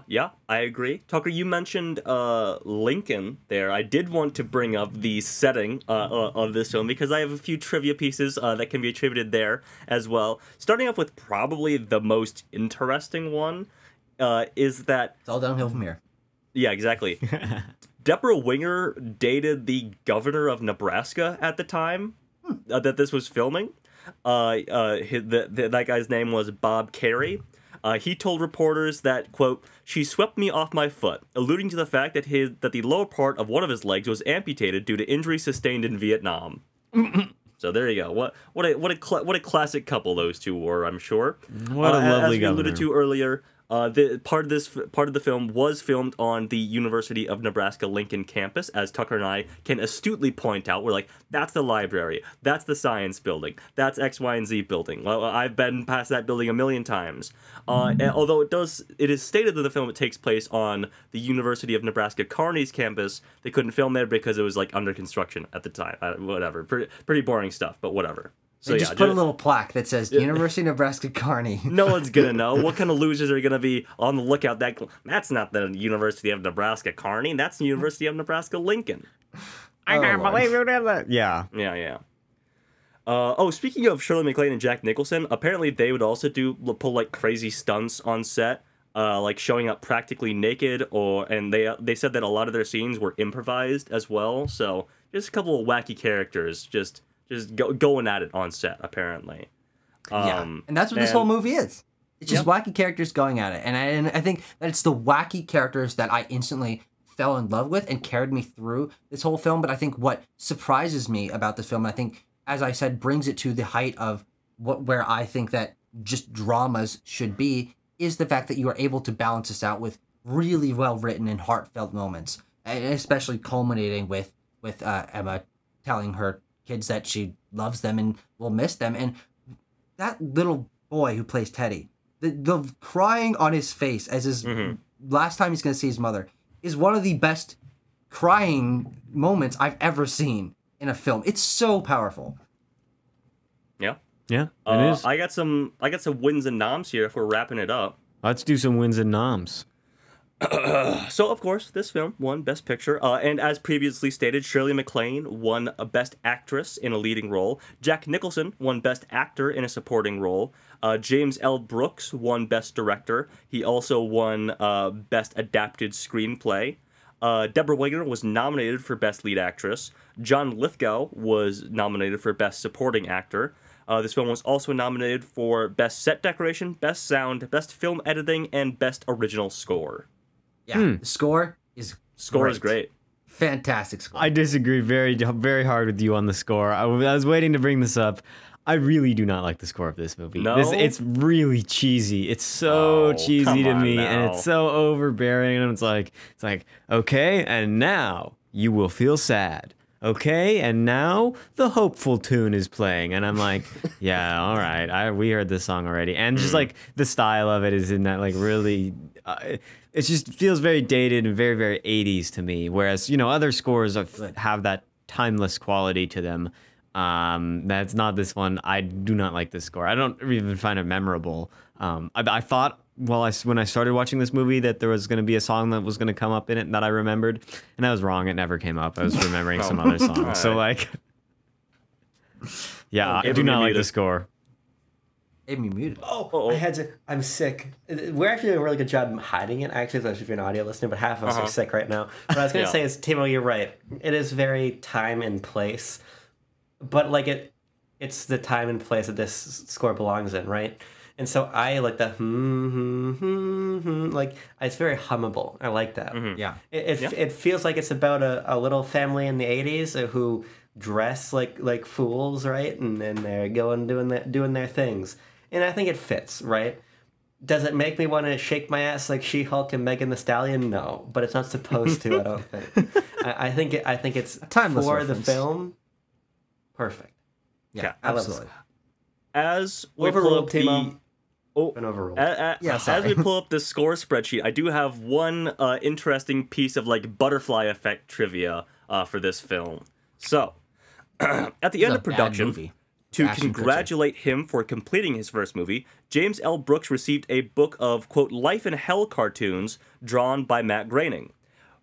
Speaker 4: Yeah, I agree. Tucker, you mentioned Lincoln there. I did want to bring up the setting of this film because I have a few trivia pieces that can be attributed there as well. Starting off with probably the most interesting one is that...
Speaker 2: It's all downhill from here.
Speaker 4: Yeah, exactly. Deborah Winger dated the governor of Nebraska at the time that this was filming. That guy's name was Bob Carey. He told reporters that, quote, she swept me off my foot, alluding to the fact that the lower part of one of his legs was amputated due to injuries sustained in Vietnam. So there you go. What a classic couple those two were, I'm sure.
Speaker 1: What a lovely
Speaker 4: as we
Speaker 1: governor.
Speaker 4: alluded to earlier, The part of the film was filmed on the University of Nebraska Lincoln campus, as Tucker and I can astutely point out. We're like, that's the library, that's the science building, that's X, Y, and Z building. Well, I've been past that building a million times. And although it is stated that the film takes place on the University of Nebraska Kearney's campus, they couldn't film there because it was like under construction at the time. Whatever, pretty boring stuff, but whatever. So
Speaker 2: they just put a little plaque that says University of Nebraska Kearney.
Speaker 4: No one's gonna know. What kind of losers are gonna be on the lookout? That's not the University of Nebraska Kearney. That's the University of Nebraska Lincoln.
Speaker 1: I can't believe you did that. Yeah.
Speaker 4: Speaking of Shirley MacLaine and Jack Nicholson, apparently they would also pull like crazy stunts on set, like showing up practically naked, and they said that a lot of their scenes were improvised as well. So just a couple of wacky characters, just going at it on set, apparently.
Speaker 2: And that's what this whole movie is. It's just wacky characters going at it. And I think that it's the wacky characters that I instantly fell in love with and carried me through this whole film. But I think what surprises me about this film, and I think, as I said, brings it to the height of where I think that just dramas should be, is the fact that you are able to balance this out with really well-written and heartfelt moments. And especially culminating with Emma telling her kids that she loves them and will miss them. And that little boy who plays Teddy, the crying on his face as his last time he's going to see his mother is one of the best crying moments I've ever seen in a film. It's so powerful.
Speaker 4: Yeah.
Speaker 1: Yeah, it is.
Speaker 4: I got some wins and noms here if we're wrapping it up.
Speaker 1: Let's do some wins and noms.
Speaker 4: So, of course, this film won Best Picture, and as previously stated, Shirley MacLaine won a Best Actress in a leading role. Jack Nicholson won Best Actor in a supporting role. James L. Brooks won Best Director. He also won Best Adapted Screenplay. Deborah Winger was nominated for Best Lead Actress. John Lithgow was nominated for Best Supporting Actor. This film was also nominated for Best Set Decoration, Best Sound, Best Film Editing, and Best Original Score.
Speaker 2: Yeah, the score is
Speaker 4: great.
Speaker 2: Fantastic score.
Speaker 1: I disagree very, very hard with you on the score. I was waiting to bring this up. I really do not like the score of this movie.
Speaker 4: No?
Speaker 1: It's really cheesy. It's so cheesy to me, and it's so overbearing. And it's like, okay, and now you will feel sad. Okay, and now the hopeful tune is playing, and I'm like, yeah, all right, we heard this song already, and just like the style of it is in that like really, it just feels very dated and very, very 80s to me. Whereas other scores have that timeless quality to them. That's not this one. I do not like this score. I don't even find it memorable. I thought when I started watching this movie that there was going to be a song that was going to come up in it that I remembered, and I was wrong. It never came up. I was remembering some other song. So like, yeah, I do not like the score.
Speaker 2: It me muted.
Speaker 3: I'm sick. We're actually doing a really good job hiding it, actually, especially if you're an audio listener, but half of us are sick right now. What I was going to say is, Timo, you're right. It is very time and place, but like it's the time and place that this score belongs in, right? And so I like the like it's very hummable. I like that.
Speaker 2: Yeah.
Speaker 3: It feels like it's about a little family in the 80s who dress like fools, right? And then they're doing their things. And I think it fits, right? Does it make me want to shake my ass like She-Hulk and Megan Thee Stallion? No, but it's not supposed to. I don't think. I think it's
Speaker 2: timeless
Speaker 3: for
Speaker 2: reference.
Speaker 3: The film. Perfect.
Speaker 2: Yeah,
Speaker 3: I love
Speaker 2: absolutely.
Speaker 4: As we pull
Speaker 3: Overruled,
Speaker 4: up
Speaker 3: Timo.
Speaker 4: Oh,
Speaker 3: Been overruled.
Speaker 4: as we pull up the score spreadsheet, I do have one interesting piece of like butterfly effect trivia for this film. So, at the end of production, to congratulate him for completing his first movie, James L. Brooks received a book of, quote, Life in Hell cartoons drawn by Matt Groening.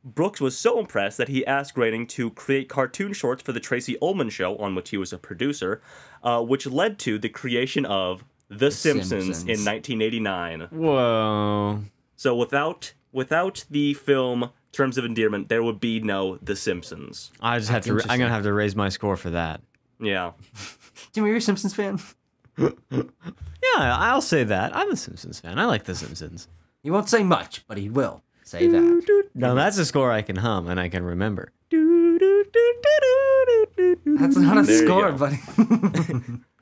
Speaker 4: Brooks was so impressed that he asked Groening to create cartoon shorts for the Tracy Ullman Show, on which he was a producer, which led to the creation of The Simpsons in 1989.
Speaker 1: Whoa.
Speaker 4: So without the film Terms of Endearment, there would be no The Simpsons.
Speaker 1: I'm gonna have to raise my score for that.
Speaker 4: Yeah.
Speaker 2: Jimmy, you're a Simpsons fan?
Speaker 1: Yeah, I'll say that. I'm a Simpsons fan. I like The Simpsons.
Speaker 2: He won't say much, but he will say that.
Speaker 1: Now that's a score I can hum and I can remember.
Speaker 2: That's not a score, buddy.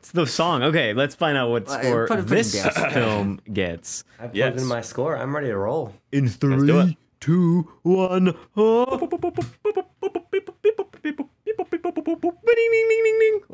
Speaker 1: It's the song. Okay, let's find out what score
Speaker 2: put it
Speaker 1: this
Speaker 2: down.
Speaker 1: film gets.
Speaker 3: I plugged in my score. I'm ready to roll.
Speaker 1: In
Speaker 4: Let's do it.
Speaker 1: 3, 2, 1.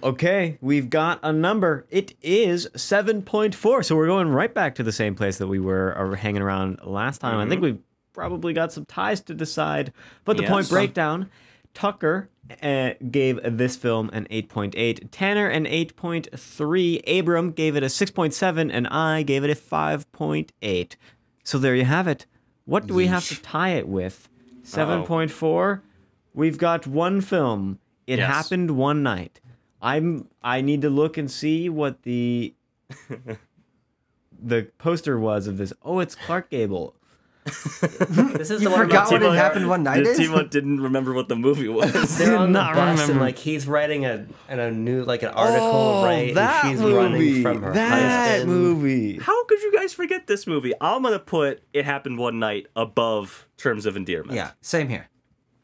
Speaker 1: Okay, we've got a number. It is 7.4. So we're going right back to the same place that we were hanging around last time. I think we've probably got some ties to decide. But the point breakdown, Tucker gave this film an 8.8, Tanner an 8.3, Abram gave it a 6.7, and I gave it a 5.8. So there you have it. What do we have to tie it with? 7.4. We've got one film. It happened one night. I need to look and see what the poster was of this. Oh, it's Clark Gable.
Speaker 3: This is
Speaker 2: You
Speaker 3: the one
Speaker 2: forgot
Speaker 3: about
Speaker 2: what
Speaker 3: Timo.
Speaker 2: happened one night is?
Speaker 4: Timo didn't remember what the movie was.
Speaker 3: They're on the
Speaker 1: not
Speaker 3: bus and
Speaker 1: remember.
Speaker 3: like he's writing a new like an article, right? And she's running from her
Speaker 1: That
Speaker 3: husband.
Speaker 1: movie.
Speaker 4: How could you guys forget this movie? I'm gonna put It Happened One Night above Terms of Endearment.
Speaker 2: Yeah, same here.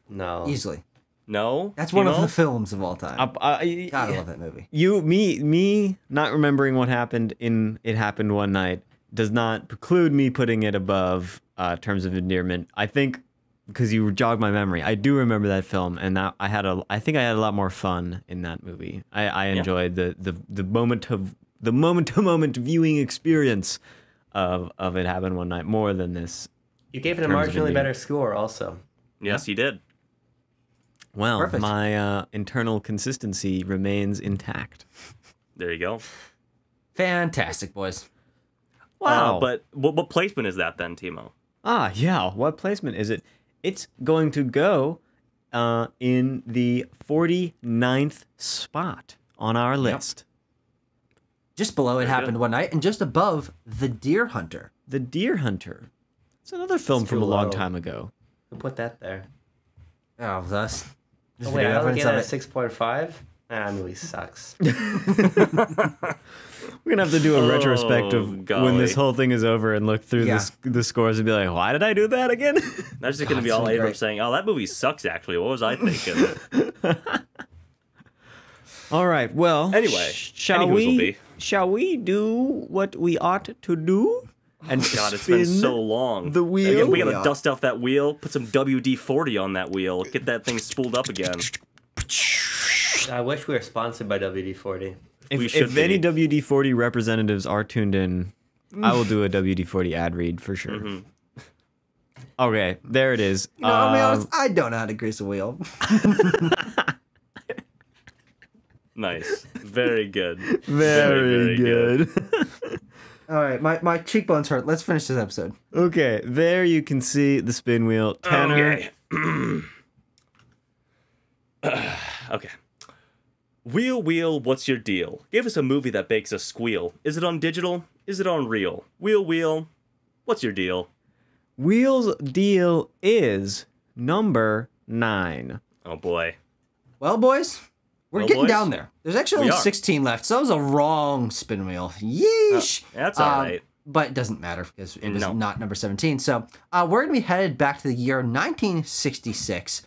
Speaker 3: No.
Speaker 2: Easily.
Speaker 4: No?
Speaker 2: That's one of
Speaker 4: Timo?
Speaker 2: the films of all time. God, I love that movie.
Speaker 1: Me not remembering what happened in It Happened One Night does not preclude me putting it above Terms of Endearment. I think because you jogged my memory, I do remember that film, and that I think I had a lot more fun in that movie. I enjoyed the moment to moment viewing experience of It Happened One Night more than this.
Speaker 3: You gave it a
Speaker 1: Terms of
Speaker 3: marginally
Speaker 1: Endearment.
Speaker 3: better score also.
Speaker 4: Yes, he did.
Speaker 1: Well,
Speaker 2: Perfect.
Speaker 1: my internal consistency remains intact.
Speaker 4: There you go.
Speaker 2: Fantastic, boys.
Speaker 1: Wow.
Speaker 4: But what placement is that then, Timo?
Speaker 1: Yeah. What placement is it? It's going to go in the 49th spot on our list.
Speaker 2: Just below It
Speaker 4: Very
Speaker 2: Happened
Speaker 4: good.
Speaker 2: One Night, and just above The Deer Hunter.
Speaker 1: The Deer Hunter. It's another film
Speaker 3: It's
Speaker 1: from
Speaker 3: too
Speaker 1: a long
Speaker 3: low.
Speaker 1: time ago.
Speaker 3: Who put that there?
Speaker 2: Oh, thus.
Speaker 3: Oh, wait, I only get a 6.5? That movie sucks.
Speaker 1: We're gonna have to do a retrospective when
Speaker 4: golly.
Speaker 1: this whole thing is over and look through the scores and be like, why did I do that again?
Speaker 4: That's just gonna be
Speaker 2: it's
Speaker 4: all
Speaker 2: so
Speaker 4: Abram
Speaker 2: great.
Speaker 4: saying, "Oh, that movie sucks." Actually, what was I thinking?
Speaker 1: All right. Well.
Speaker 4: Anyway,
Speaker 1: shall
Speaker 4: anywho's will be.
Speaker 1: we do what we ought to do? And
Speaker 4: God, it's been
Speaker 1: spin
Speaker 4: so long.
Speaker 1: the wheel?
Speaker 4: Again, we gotta
Speaker 2: Yeah.
Speaker 4: dust off that wheel, put some WD-40 on that wheel, get that thing spooled up again.
Speaker 3: I wish we were sponsored by WD-40.
Speaker 4: We
Speaker 1: If
Speaker 4: should
Speaker 1: any
Speaker 4: be.
Speaker 1: WD-40 representatives are tuned in, I will do a WD-40 ad read for sure. Okay, there it is.
Speaker 2: You know, I'll be honest, I don't know how to grease a wheel.
Speaker 4: Nice, very good,
Speaker 1: Very good.
Speaker 2: All right, my cheekbones hurt. Let's finish this episode.
Speaker 1: Okay, there you can see the spin wheel. Tanner.
Speaker 4: Okay. Wheel, what's your deal? Give us a movie that makes us squeal. Is it on digital? Is it on real? Wheel, what's your deal?
Speaker 1: Wheel's deal is number 9.
Speaker 4: Oh boy.
Speaker 2: Well, boys, we're
Speaker 4: Well,
Speaker 2: getting
Speaker 4: boys,
Speaker 2: down there. There's actually
Speaker 4: we
Speaker 2: only
Speaker 4: are.
Speaker 2: 16 left, so that was a wrong spin wheel. Yeesh.
Speaker 4: That's all right.
Speaker 2: But it doesn't matter because it was
Speaker 4: No.
Speaker 2: not number 17. So we're going to be headed back to the year 1966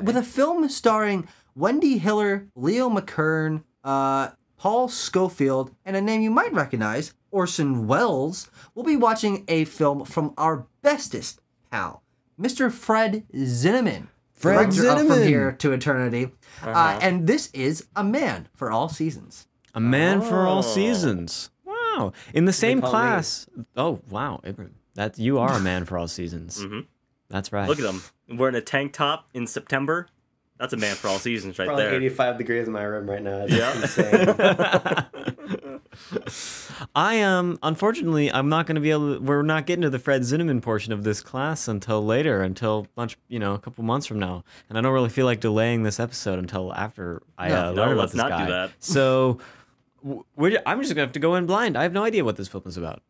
Speaker 2: with a film starring Wendy Hiller, Leo McKern, Paul Schofield, and a name you might recognize, Orson Welles. We'll be watching a film from our bestest pal, Mr. Fred Zinnemann.
Speaker 1: Fred
Speaker 2: Director of From
Speaker 1: Zinnemann.
Speaker 2: Here to Eternity. And this is A Man for All Seasons.
Speaker 1: A Man for All
Speaker 4: Oh.
Speaker 1: Seasons. Wow. In the same
Speaker 3: call me.
Speaker 1: class. Oh, wow. Abram. You are a man for all seasons. That's right.
Speaker 4: Look at him. Wearing a tank top in September. That's a man for all seasons right
Speaker 3: Probably
Speaker 4: there.
Speaker 3: 85 degrees in my room right now. It's
Speaker 4: Yeah.
Speaker 3: insane.
Speaker 1: I am, unfortunately, I'm not going to be able to, we're not getting to the Fred Zinnemann portion of this class until later, until a couple months from now. And I don't really feel like delaying this episode until after I learn about
Speaker 4: let's
Speaker 1: this
Speaker 4: not
Speaker 1: guy.
Speaker 4: do that.
Speaker 1: So I'm just going to have to go in blind. I have no idea what this film is about.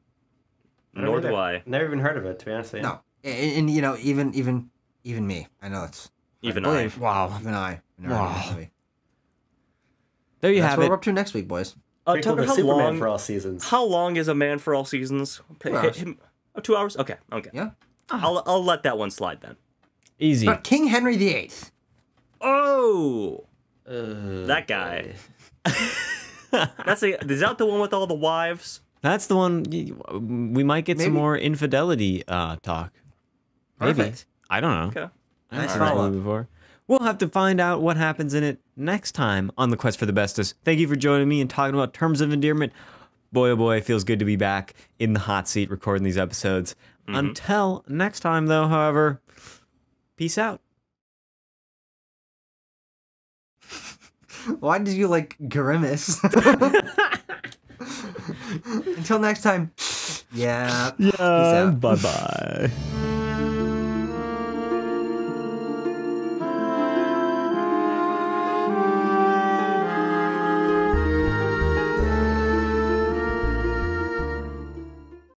Speaker 4: Nor do I.
Speaker 3: Never even heard of it, to be honest with you.
Speaker 2: No. And you know, even me. I know it's
Speaker 4: Even
Speaker 2: hard to
Speaker 4: I.
Speaker 2: believe.
Speaker 1: Wow.
Speaker 2: Even I. Never
Speaker 1: Wow.
Speaker 2: heard of this movie.
Speaker 1: There you
Speaker 2: That's
Speaker 1: have
Speaker 2: what
Speaker 1: it.
Speaker 2: we're up to next week, boys.
Speaker 3: Prequel
Speaker 4: Tucker,
Speaker 3: to
Speaker 4: how
Speaker 3: Superman
Speaker 4: long?
Speaker 3: for all seasons.
Speaker 4: How long is a man for all seasons?
Speaker 2: 2 hours.
Speaker 4: 2 hours? Okay.
Speaker 2: Yeah.
Speaker 4: I'll let that one slide then.
Speaker 1: Easy.
Speaker 2: But King Henry VIII.
Speaker 4: Oh, that guy. Is that the one with all the wives?
Speaker 1: That's the one. We might get some more infidelity talk. Maybe.
Speaker 2: Perfect.
Speaker 1: I don't know.
Speaker 4: Okay.
Speaker 1: I haven't
Speaker 2: Nice
Speaker 1: seen that
Speaker 2: follow-up.
Speaker 1: movie before. We'll have to find out what happens in it next time on The Quest for the Bestest. Thank you for joining me and talking about Terms of Endearment. Boy, oh boy, it feels good to be back in the hot seat recording these episodes. Until next time, though, however, peace out.
Speaker 2: Why did you like grimace? Until next time. Yeah. Peace out.
Speaker 1: Bye-bye.